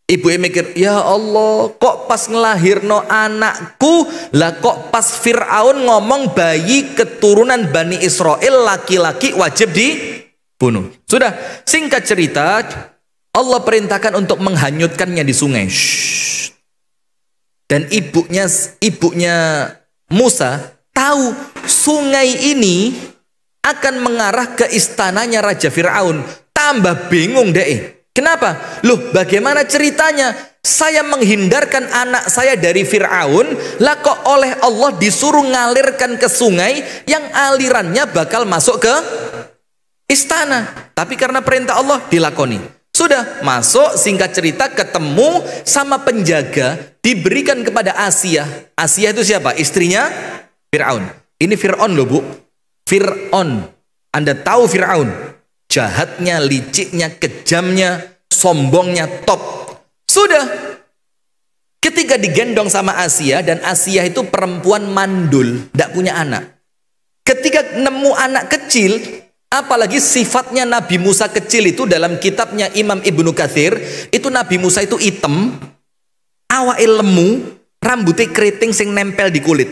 Ibunya mikir, ya Allah, kok pas ngelahirno anakku, lah kok pas Fir'aun ngomong bayi keturunan Bani Israel laki-laki wajib dibunuh. Sudah, singkat cerita, Allah perintahkan untuk menghanyutkannya di sungai. Dan ibunya Musa tahu sungai ini akan mengarah ke istananya Raja Fir'aun. Tambah bingung deh. Kenapa? Loh, bagaimana ceritanya? Saya menghindarkan anak saya dari Fir'aun, lah kok oleh Allah disuruh ngalirkan ke sungai yang alirannya bakal masuk ke istana. Tapi karena perintah Allah dilakoni. Sudah, masuk, singkat cerita ketemu sama penjaga, diberikan kepada Asia. Asia itu siapa? Istrinya Fir'aun. Ini Fir'aun loh, Bu. Fir'aun. Anda tahu Fir'aun? Jahatnya, liciknya, kejamnya, sombongnya top. Sudah, ketika digendong sama Asia, dan Asia itu perempuan mandul, tidak punya anak. Ketika nemu anak kecil, apalagi sifatnya Nabi Musa kecil itu, dalam kitabnya Imam Ibnu Katsir, itu Nabi Musa itu hitam, awake lemu, rambutnya keriting sing nempel di kulit.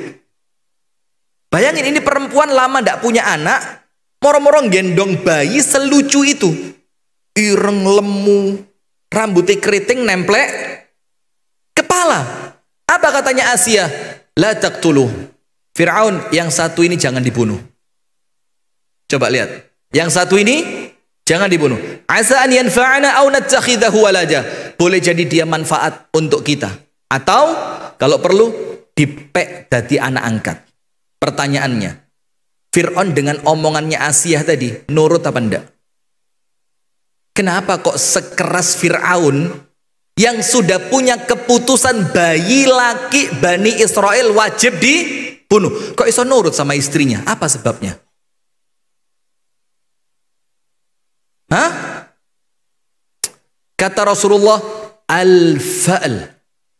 Bayangin, ini perempuan lama tidak punya anak, moro-moro gendong bayi selucu itu, ireng lemu, rambutnya keriting nemplek kepala. Apa katanya Asia? La taqtuluh. Fir'aun, yang satu ini jangan dibunuh. Coba lihat, yang satu ini jangan dibunuh. Asa an yanfa'ana aw nattakhidahu walada. Boleh jadi dia manfaat untuk kita, atau kalau perlu dipek dadi anak angkat. Pertanyaannya, Fir'aun dengan omongannya Asia tadi nurut apa enggak? Kenapa kok sekeras Fir'aun yang sudah punya keputusan bayi laki Bani Israel wajib dibunuh, kok iso nurut sama istrinya? Apa sebabnya? Hah? Kata Rasulullah, al-fa'l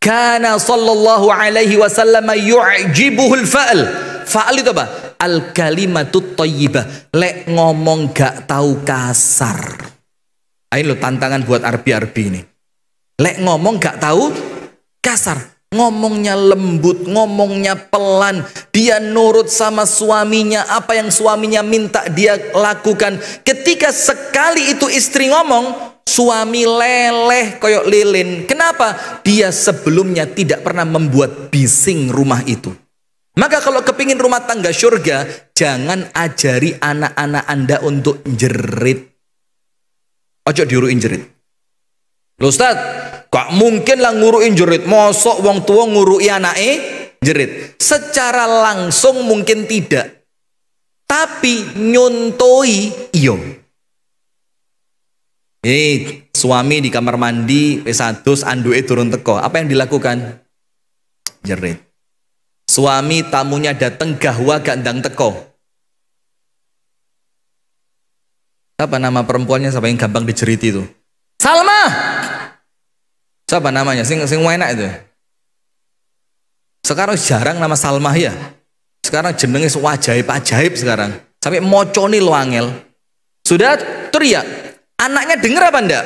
kana sallallahu alaihi wasallam yu'jibuhul fa'l. Fa'al itu apa? Al-kalimatut thayyibah. Lek ngomong gak tahu kasar. Ini lo tantangan buat Arbi-Arbi ini. Lek ngomong gak tahu kasar. Ngomongnya lembut, ngomongnya pelan. Dia nurut sama suaminya. Apa yang suaminya minta dia lakukan. Ketika sekali itu istri ngomong, suami leleh koyok lilin. Kenapa? Dia sebelumnya tidak pernah membuat bising rumah itu. Maka kalau kepingin rumah tangga surga, jangan ajari anak-anak Anda untuk jerit. Ojo diuruin jerit. Loh Ustaz, kok mungkin lah nguruin jerit? Mosok wong tua ngurui anake jerit. Secara langsung mungkin tidak, tapi nyontoi iyo. Suami di kamar mandi wis adus anduke turun teko. Apa yang dilakukan? Jerit. Suami tamunya datang gahwa gandang teko. Apa nama perempuannya, siapa yang gampang dijeriti itu? Salma. Siapa namanya? Sing enak itu. Sekarang jarang nama Salma ya. Sekarang jenenge ajaib sekarang. Sampai moconi lo angel. Sudah teriak. Anaknya denger apa enggak?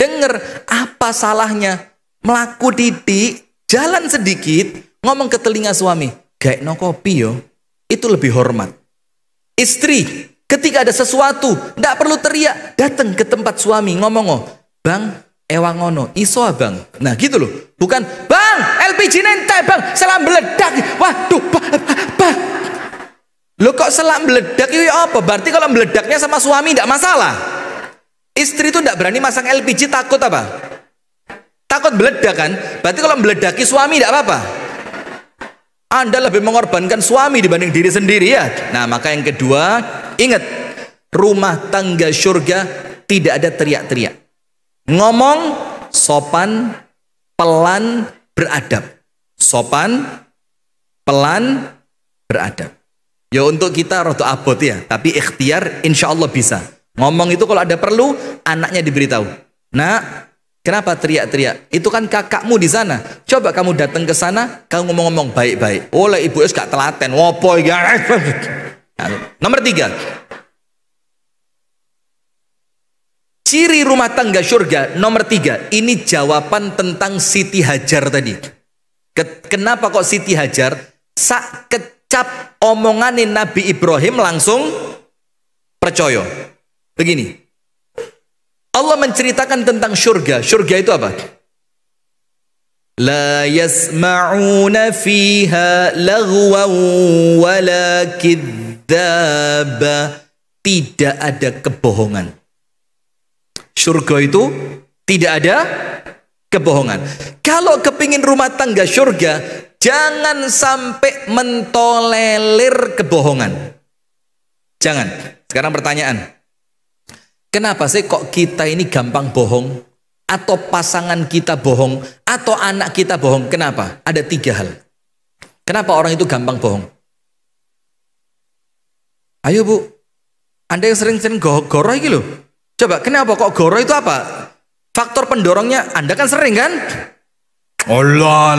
Denger. Apa salahnya? Melaku titik, jalan sedikit, ngomong ke telinga suami, gaek no kopi yo, itu lebih hormat. Istri, ketika ada sesuatu, tidak perlu teriak, datang ke tempat suami, ngomong, oh, bang, ewang ngono, iso bang. Nah gitu loh, bukan, bang, LPG nente bang, selam meledak, waduh, bang. Lo kok selam meledak itu apa? Berarti kalau meledaknya sama suami tidak masalah. Istri itu tidak berani masang LPG, takut apa? Takut meledak kan? Berarti kalau meledaki suami tidak apa-apa. Anda lebih mengorbankan suami dibanding diri sendiri ya. Nah maka yang kedua, ingat, rumah tangga surga tidak ada teriak-teriak. Ngomong sopan, pelan, beradab. sopan, pelan, beradab. Ya untuk kita rada abot ya, tapi ikhtiar insya Allah bisa. Ngomong itu kalau ada perlu, anaknya diberitahu. Nak, kenapa teriak-teriak? Itu kan kakakmu di sana. Coba kamu datang ke sana, kamu ngomong-ngomong baik-baik. Oleh ibu es gak telaten. Wopo ya. Nomor 3. Ciri rumah tangga surga nomor 3. Ini jawaban tentang Siti Hajar tadi. Kenapa kok Siti Hajar? Sak kecap omonganin Nabi Ibrahim langsung percaya. Begini, Allah menceritakan tentang surga. Surga itu apa? La yasma'una fiha laghwan wala kidzaba. Tidak ada kebohongan. Surga itu tidak ada kebohongan. Kalau kepingin rumah tangga surga, jangan sampai mentolerir kebohongan. Jangan. Sekarang pertanyaan, kenapa sih kok kita ini gampang bohong? Atau pasangan kita bohong? Atau anak kita bohong? Kenapa? Ada 3 hal. Kenapa orang itu gampang bohong? Ayo Bu, Anda yang sering-sering goro ini loh. Coba, kenapa kok goro itu apa? Faktor pendorongnya, Anda kan sering kan? Oh lah.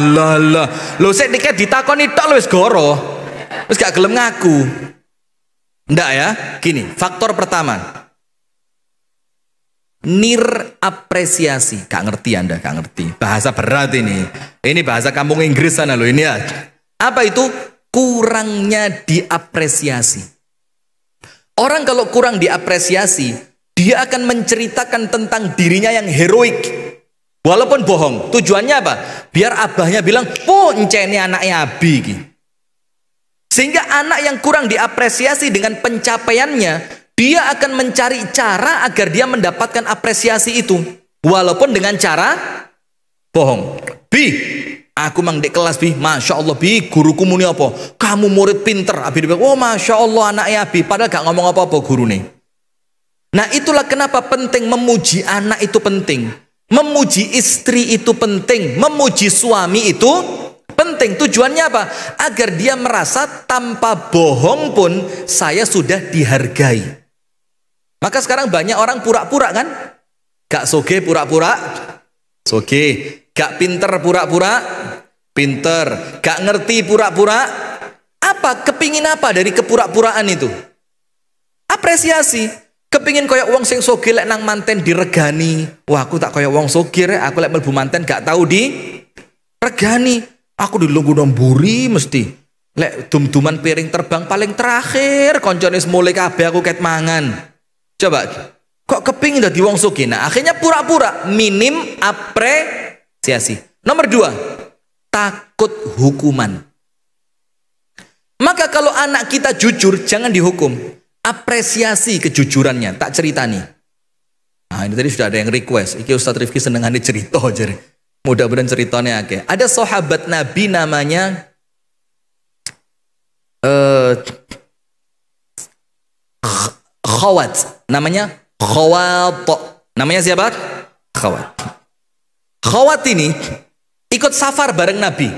Loh saya dikit ditakoni tok lu wis goro. Wis gak gelem ngaku. Ndak ya? Gini, faktor pertama. Apresiasi. Gak ngerti Anda, gak ngerti. Bahasa berat ini. Ini bahasa kampung Inggris sana loh ini ya. Apa itu? Kurangnya diapresiasi. Orang kalau kurang diapresiasi, dia akan menceritakan tentang dirinya yang heroik. Walaupun bohong. Tujuannya apa? Biar abahnya bilang, "Oh, encene anaknya Abi." Sehingga anak yang kurang diapresiasi dengan pencapaiannya, dia akan mencari cara agar dia mendapatkan apresiasi itu. Walaupun dengan cara bohong. Bi, aku mang di kelas Bi, Masya Allah Bi, guruku muni apa? Kamu murid pinter. Abi bilang, oh Masya Allah anaknya Abi. Padahal gak ngomong apa-apa guru nih. Nah itulah kenapa penting memuji anak itu penting. Memuji istri itu penting. Memuji suami itu penting. Tujuannya apa? Agar dia merasa tanpa bohong pun saya sudah dihargai. Maka sekarang banyak orang pura-pura kan? Gak soge pura-pura soge. Gak pinter pura-pura pinter. Gak ngerti pura-pura. Apa? Kepingin apa dari kepura-puraan itu? Apresiasi. Kepingin koyok wong sing soge lek nang manten diregani. Wah aku tak koyok wong soge rek. Aku lek mlebu manten gak tahu di regani. Aku dilunggu nomburi mesti. Lek dum-duman piring terbang paling terakhir. Koncone mulai kabeh aku ket mangan. Coba. Kok kepingin dadi wong soge? Nah akhirnya pura-pura. Minim apresiasi. Nomor 2. Takut hukuman. Maka kalau anak kita jujur jangan dihukum. Apresiasi kejujurannya, tak ceritani. Nah ini tadi sudah ada yang request. Iki Ustadz Rifki senengane cerita aja. Mudah-mudahan ceritanya oke. Ada sahabat Nabi namanya Khawat. Namanya Khawat. Namanya siapa? Khawat. Khawat ini ikut safar bareng Nabi.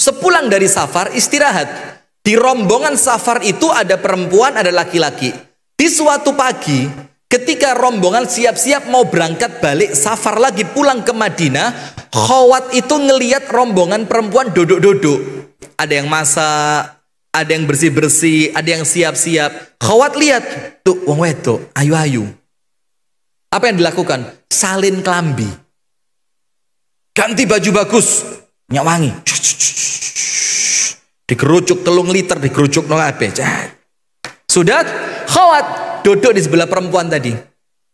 Sepulang dari safar istirahat. Di rombongan safar itu ada perempuan, ada laki-laki. Di suatu pagi, ketika rombongan siap-siap mau berangkat balik safar lagi pulang ke Madinah, Khawat itu ngelihat rombongan perempuan duduk-duduk. Ada yang masak, ada yang bersih-bersih, ada yang siap-siap. Khawat lihat, tuh wong wedok, ayu-ayu. Apa yang dilakukan? Salin kelambi. Ganti baju bagus, minyak wangi. Digerucuk 3 liter, digerucuk nang kabeh. Sudah, Khawat duduk di sebelah perempuan tadi.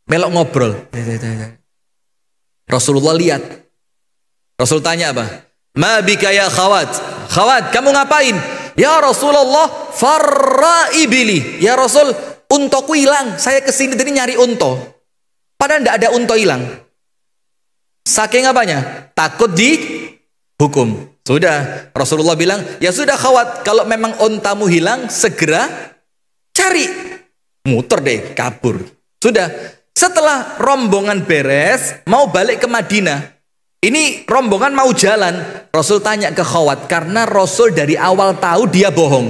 Melok ngobrol. Rasulullah lihat. Rasul tanya apa? Ma bika ya Khawat? Khawat, kamu ngapain? Ya Rasulullah, farra ibili. Ya Rasul, untoku hilang. Saya kesini tadi nyari unto. Padahal tidak ada unto hilang. Saking apanya? Takut dihukum. Sudah, Rasulullah bilang, ya sudah Khawat, kalau memang untamu hilang, segera cari. Muter deh, kabur. Sudah, setelah rombongan beres, mau balik ke Madinah. Ini rombongan mau jalan. Rasul tanya ke Khawat, karena Rasul dari awal tahu dia bohong.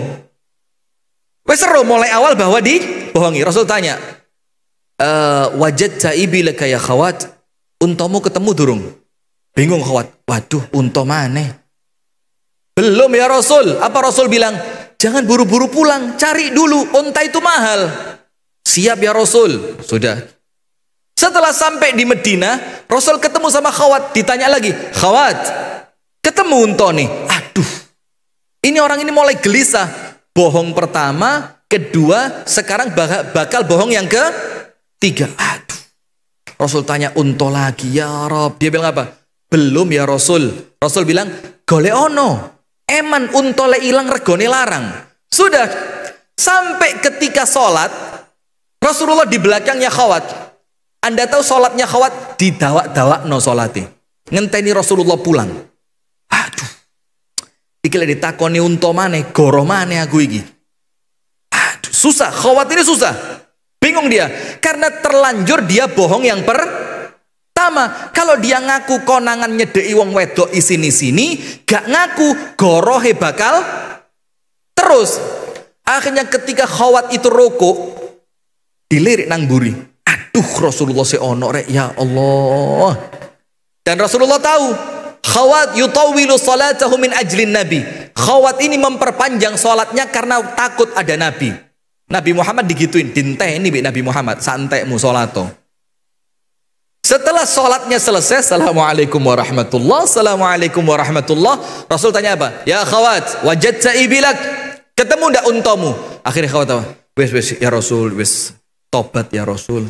Wes seru mulai awal bahwa dibohongi. Rasul tanya, wajadta ibilaka ya Khawat, untamu ketemu durung? Bingung Khawat, waduh unta maneh? Belum ya Rasul. Apa Rasul bilang? Jangan buru-buru pulang, cari dulu, unta itu mahal. Siap ya Rasul. Sudah. Setelah sampai di Medina, Rasul ketemu sama Khawat, ditanya lagi, Khawat, ketemu unta nih. Aduh, ini orang ini mulai gelisah. Bohong pertama, kedua, sekarang bakal bohong yang ketiga. Aduh, Rasul tanya unta lagi, ya Rob. Dia bilang apa? Belum ya Rasul. Rasul bilang, golek ono, eman unta le ilang regone larang. Sudah, sampai ketika sholat, Rasulullah di belakangnya Khawat. Anda tahu sholatnya Khawat didawak-dawak no sholatnya. Ngenteni Rasulullah pulang. Aduh. Iki lek ditakoni unta maneh, goro maneh aku iki. Aduh, susah. Khawat ini susah. Bingung dia. Karena terlanjur dia bohong yang pertama. Kalau dia ngaku konangan nyedeki wong wedok isini-sini, gak ngaku, gorohe bakal terus. Akhirnya ketika Khawat itu rokok, dilirik nang buri. Aduh, Rasulullah seono rek, ya Allah. Dan Rasulullah tahu Khawat yutawilu salatahu min ajlin nabi. Khawat ini memperpanjang salatnya karena takut ada nabi. Nabi Muhammad digituin, dinteni bi Nabi Muhammad, santekmu salato. Setelah salatnya selesai, assalamualaikum warahmatullah, assalamualaikum warahmatullah. Rasul tanya apa? Ya Khawat, wajadta ibilak, ketemu ndak untamu? Akhirnya Khawat apa? Wes ya Rasul, wes tobat ya Rasul.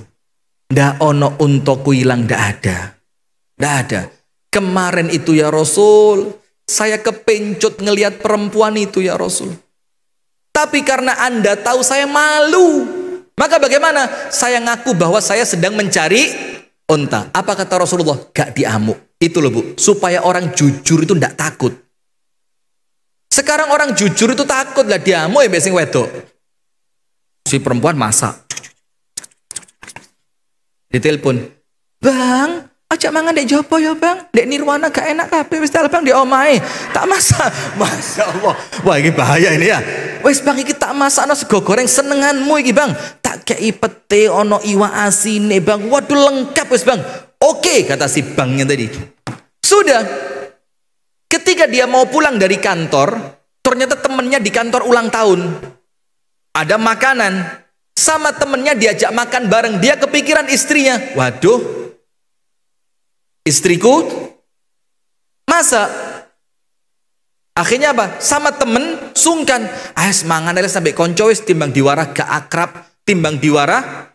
Ndak ono untaku hilang, ndak ada. Kemarin itu ya Rasul, saya kepencut ngelihat perempuan itu ya Rasul. Tapi karena Anda tahu saya malu, maka bagaimana? Saya ngaku bahwa saya sedang mencari unta. Apa kata Rasulullah? Gak diamuk. Itu loh Bu, supaya orang jujur itu ndak takut. Sekarang orang jujur itu takut lah diamuk ya besing wedok. Si perempuan masak. Ditelepon, Bang, ajak mangan dek jopo ya Bang, dek Nirwana gak enak kabeh wis Bang di omahe. Tak masak. Masya Allah. Wah ini bahaya ini ya. Wis Bang iki tak masakno sego goreng senenganmu iki Bang. Tak kei pete ono iwak asine Bang. Waduh lengkap wis Bang. Oke kata si Bangnya tadi. Sudah. Ketika dia mau pulang dari kantor, ternyata temennya di kantor ulang tahun. Ada makanan. Sama temennya diajak makan bareng. Dia kepikiran istrinya. Waduh, istriku masak. Akhirnya apa? Sama temen sungkan. Mangan aja sampai konco wis, timbang diwarah gak akrab, timbang diwarah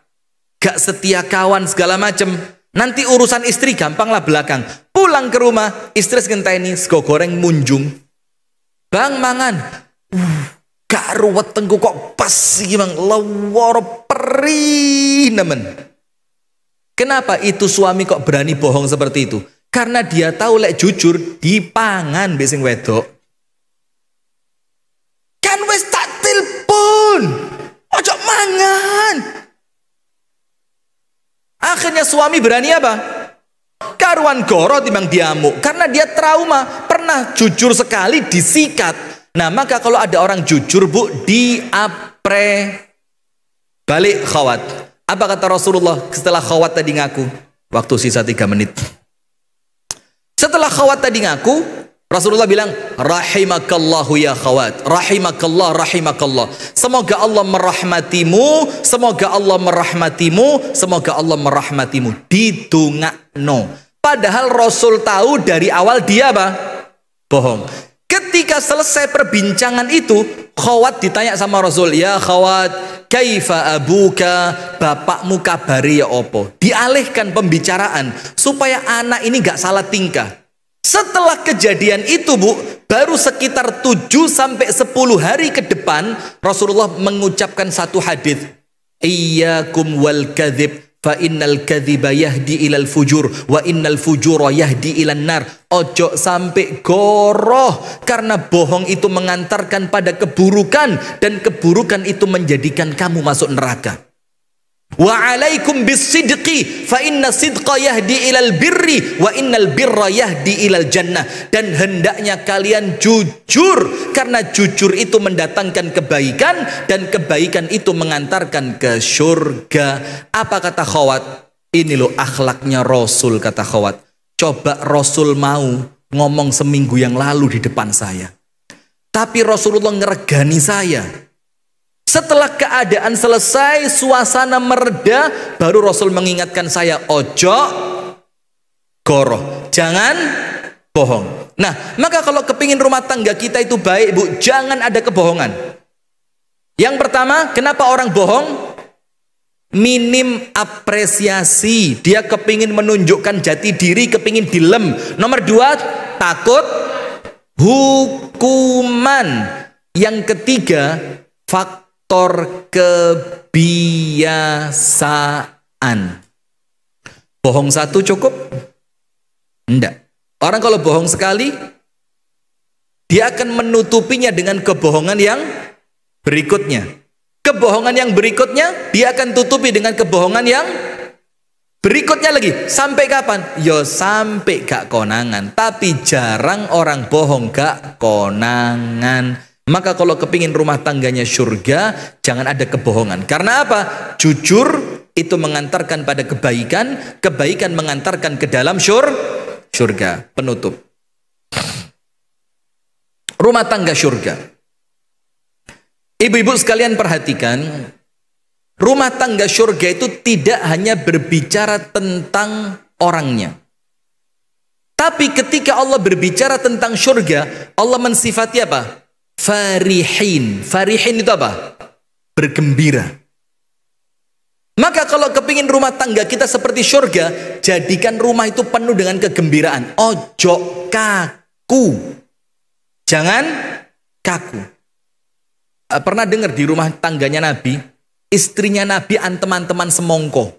gak setia kawan segala macem. Nanti urusan istri gampang lah belakang. Pulang ke rumah, istri ngenteni sego goreng munjung. Bang mangan. Gak ruwet tengku kok pas iki Bang, lawar perih nemen. Kenapa itu suami kok berani bohong seperti itu? Karena dia tahu lek jujur dipangan besing wedok. Kan wis tak telepon, ojo mangan. Akhirnya suami berani apa? Karuan goro timbang diamuk. Karena dia trauma, pernah jujur sekali disikat. Nah maka kalau ada orang jujur Bu, balik Khawat. Apa kata Rasulullah setelah Khawat tadi ngaku? Waktu sisa 3 menit. Setelah Khawat tadi ngaku, Rasulullah bilang, rahimakallahu ya Khawat, rahimakallah, rahimakallah. Semoga Allah merahmatimu, semoga Allah merahmatimu, semoga Allah merahmatimu. Didungakno. Padahal Rasul tahu dari awal dia apa? Bohong. Ketika selesai perbincangan itu, Khawat ditanya sama Rasul, ya Khawat, kaifa abuka, bapakmu kabari ya opo. Dialihkan pembicaraan supaya anak ini gak salah tingkah. Setelah kejadian itu Bu, baru sekitar 7-10 hari ke depan, Rasulullah mengucapkan satu hadis, iyyakum wal kadzib fa innal kadhiba yahdi ilal fujur wa innal fujura yahdi ilan nar. Ojo sampai goroh, karena bohong itu mengantarkan pada keburukan, dan keburukan itu menjadikan kamu masuk neraka. Wa alaikum bisidqi fa inna sidqa yahdi ilal birri wa innal birra yahdi ilal jannah. Dan hendaknya kalian jujur, karena jujur itu mendatangkan kebaikan dan kebaikan itu mengantarkan ke surga. Apa kata Khawat? Ini loh akhlaknya Rasul, kata Khawat. Coba Rasul mau ngomong seminggu yang lalu di depan saya, tapi Rasulullah ngeregani saya. Setelah keadaan selesai, suasana mereda, baru Rasul mengingatkan saya, ojo goroh, jangan bohong. Nah, maka kalau kepingin rumah tangga kita itu baik, Bu, jangan ada kebohongan. Yang pertama, kenapa orang bohong? Minim apresiasi. Dia kepingin menunjukkan jati diri, kepingin dilem. Nomor dua, takut hukuman. Yang ketiga, faktor kebiasaan. Bohong satu cukup? Enggak. Orang kalau bohong sekali, dia akan menutupinya dengan kebohongan yang berikutnya. Kebohongan yang berikutnya, dia akan tutupi dengan kebohongan yang berikutnya lagi. Sampai kapan? Yo sampai gak konangan. Tapi jarang orang bohong gak konangan. Maka kalau kepingin rumah tangganya surga, jangan ada kebohongan. Karena apa? Jujur itu mengantarkan pada kebaikan, kebaikan mengantarkan ke dalam surga. Penutup. Rumah tangga surga. Ibu-ibu sekalian perhatikan, rumah tangga surga itu tidak hanya berbicara tentang orangnya. Tapi ketika Allah berbicara tentang surga, Allah mensifati apa? Farihin. Farihin itu apa? Bergembira. Maka kalau kepingin rumah tangga kita seperti surga, jadikan rumah itu penuh dengan kegembiraan. Ojo kaku. Jangan kaku. Pernah dengar di rumah tangganya Nabi, istrinya Nabi teman-teman semongko.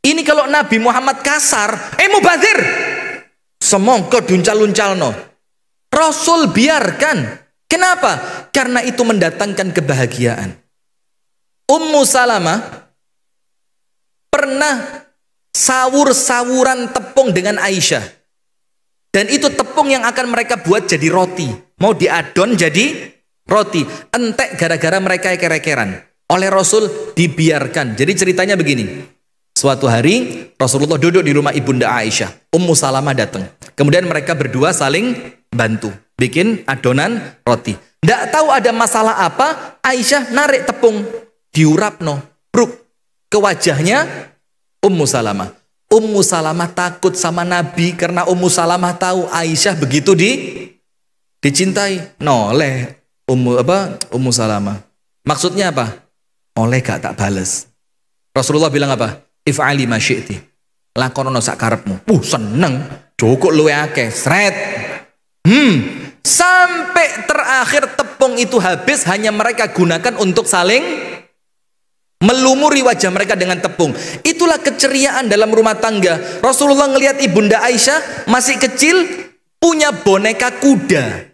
Ini kalau Nabi Muhammad kasar, mubazir, semongko duncal-luncal no. Rasul biarkan. Kenapa? Karena itu mendatangkan kebahagiaan. Ummu Salamah pernah sawur-sawuran tepung dengan Aisyah. Dan itu tepung yang akan mereka buat jadi roti. Mau diadon jadi roti. Entek gara-gara mereka eker-ekeran. Oleh Rasul dibiarkan. Jadi ceritanya begini. Suatu hari Rasulullah duduk di rumah ibunda Aisyah. Ummu Salamah datang. Kemudian mereka berdua saling bantu. Bikin adonan roti. Nggak tahu ada masalah apa. Aisyah narik tepung. Diurapno. Bruk. Ke wajahnya Ummu Salamah. Ummu Salamah takut sama Nabi karena Ummu Salamah tahu Aisyah begitu dicintai. Noleh Ummu Salamah. Maksudnya apa? Oleh gak tak bales. Rasulullah bilang apa? If'ali ma syi'ti. Lakonono sak karepmu. Seneng. Cukup luwe akeh. Sret. Sampai terakhir tepung itu habis, hanya mereka gunakan untuk saling melumuri wajah mereka dengan tepung. Itulah keceriaan dalam rumah tangga. Rasulullah ngelihat ibunda Aisyah masih kecil punya boneka kuda.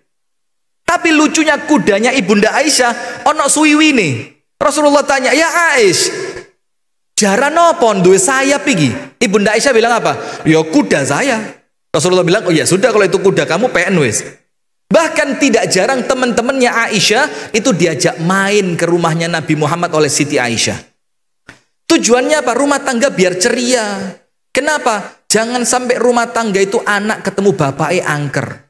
Tapi lucunya kudanya ibunda Aisyah ono suwiwine. Rasulullah tanya, "Ya Aish, jaran apa duwe sayap iki?" Ibunda Aisyah bilang apa? "Ya kuda saya." Rasulullah bilang, "Oh ya sudah, kalau itu kuda kamu PN wis." Bahkan tidak jarang teman-temannya Aisyah itu diajak main ke rumahnya Nabi Muhammad oleh Siti Aisyah. Tujuannya apa? Rumah tangga biar ceria. Kenapa? Jangan sampai rumah tangga itu anak ketemu bapaknya angker.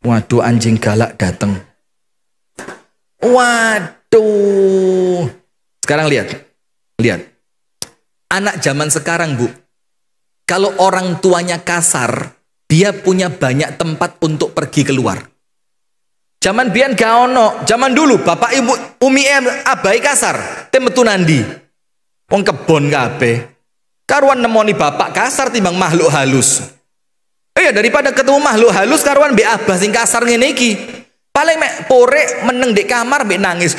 Waduh, anjing galak datang. Waduh. Sekarang lihat. Anak zaman sekarang, Bu. Kalau orang tuanya kasar, dia punya banyak tempat untuk pergi keluar. Zaman biyen gak ono, zaman dulu bapak ibu umi abai kasar, metu nandi. Wong kebon kabeh. Karuan nemoni bapak kasar timbang makhluk halus. Daripada ketemu makhluk halus karuan mbek abah sing kasar ngene iki. Paling mek pore meneng di kamar mbek nangis.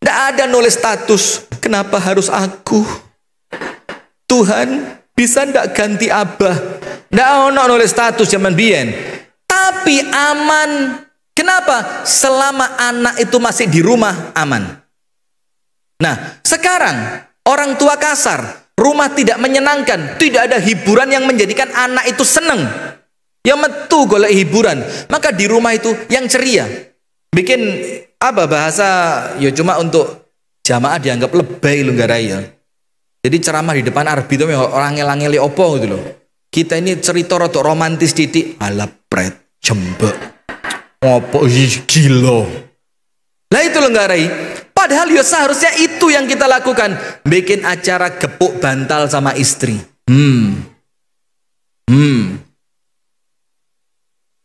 Ndak ada nulis status, kenapa harus aku? Tuhan, bisa ndak ganti abah? Ndak ono nulis status zaman biyen. Tapi aman, Kenapa? Selama anak itu masih di rumah aman. Nah, sekarang orang tua kasar, rumah tidak menyenangkan, tidak ada hiburan yang menjadikan anak itu senang. Ya metu golek hiburan, maka di rumah itu yang ceria. Bikin apa bahasa ya cuma untuk jamaah dianggap lebay lu garai ya. Jadi ceramah di depan arbi itu orang ngelangeli opo gitu loh. Kita ini cerita rotok romantis titik ala pret jembek. Opo gila. Lah itu lo garai. Padahal ya seharusnya itu yang kita lakukan. Bikin acara gepuk bantal sama istri.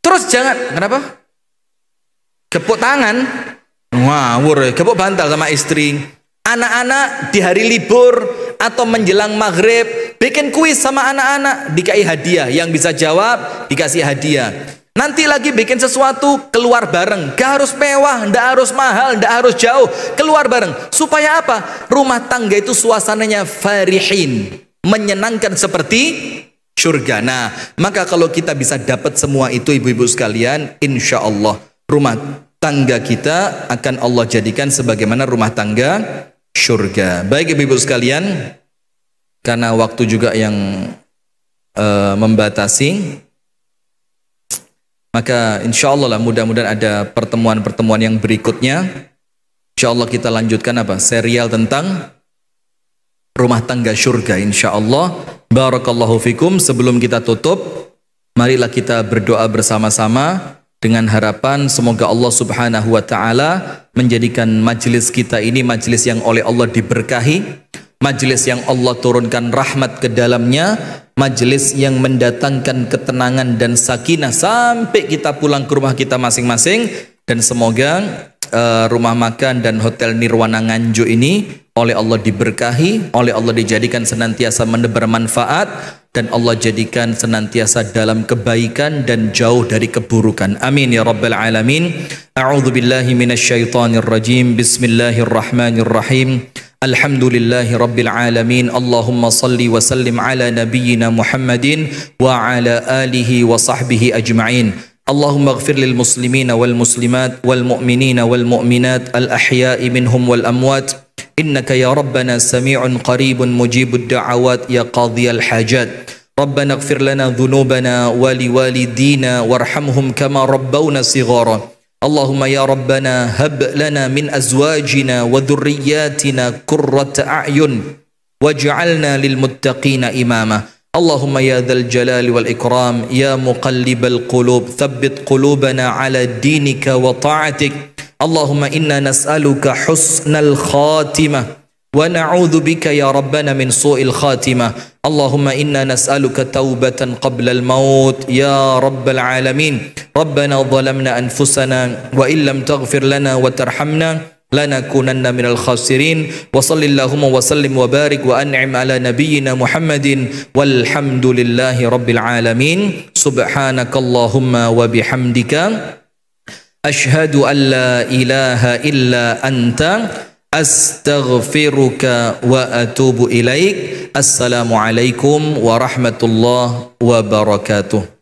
Terus jangan, kenapa? Gepuk tangan, ngawur, gepuk bantal sama istri. Anak-anak di hari libur atau menjelang maghrib bikin kuis sama anak-anak, dikasih hadiah. Yang bisa jawab dikasih hadiah. Nanti lagi bikin sesuatu, keluar bareng. Gak harus mewah, gak harus mahal, gak harus jauh. Keluar bareng. Supaya apa? Rumah tangga itu suasananya farihin, menyenangkan seperti surga. Nah, maka kalau kita bisa dapat semua itu ibu-ibu sekalian, insya Allah rumah tangga kita akan Allah jadikan sebagaimana rumah tangga surga. Baik ibu-ibu sekalian, karena waktu juga yang membatasi, maka insya Allah lah mudah-mudahan ada pertemuan-pertemuan yang berikutnya. Insya Allah kita lanjutkan apa? Serial tentang rumah tangga surga insya Allah. Barakallahu fikum. Sebelum kita tutup, marilah kita berdoa bersama-sama dengan harapan semoga Allah subhanahu wa ta'ala menjadikan majelis kita ini majelis yang oleh Allah diberkahi, majelis yang Allah turunkan rahmat ke dalamnya, majelis yang mendatangkan ketenangan dan sakinah sampai kita pulang ke rumah kita masing-masing. Dan semoga rumah makan dan hotel Nirwana Nganjuk ini oleh Allah diberkahi, oleh Allah dijadikan senantiasa menebar manfaat, dan Allah jadikan senantiasa dalam kebaikan dan jauh dari keburukan. Amin ya rabbal alamin. A'udzu billahi minasyaitonir rajim. Bismillahirrahmanirrahim. Alhamdulillahi rabbil alamin. Allahumma salli wa sallim ala nabiyyina Muhammadin wa ala alihi wa sahbihi ajma'in. Allahumma ighfir lil muslimina wal muslimat wal mu'minina wal mu'minat al ahya'i minhum wal amwat. Innaka ya Rabbana sami'un qaribun mujibud da'awat ya qadhiyal hajat. Rabbana ighfir lana dhunubana wa liwalidina warhamhum kama rabbawna sighara. Allahumma ya Rabbana hab lana min azwajina wa dhurriyyatina qurrata a'yun waj'alna lil muttaqina imama. Allahumma ya dzal jalali wal ikram ya muqallibal qulub thabbit qulubana ala dinika wa ta'atik. Allahumma inna nas'aluka husnal khatimah wa na'udzu bika ya rabbana min su'il khatimah. Allahumma inna nas'aluka taubatan qabla al-maut ya rabbal alamin. Rabbana zalamna anfusana wa illam taghfir lana wa tarhamna lanakunanna minal khasirin. Wa sallallahu wa sallim wa barik wa an'im ala nabiyyina Muhammadin walhamdulillahi rabbil alamin. Subhanakallahumma wa bihamdika ashhadu an la ilaha illa anta astaghfiruka wa atubu ilaik. Assalamualaikum warahmatullahi wabarakatuh.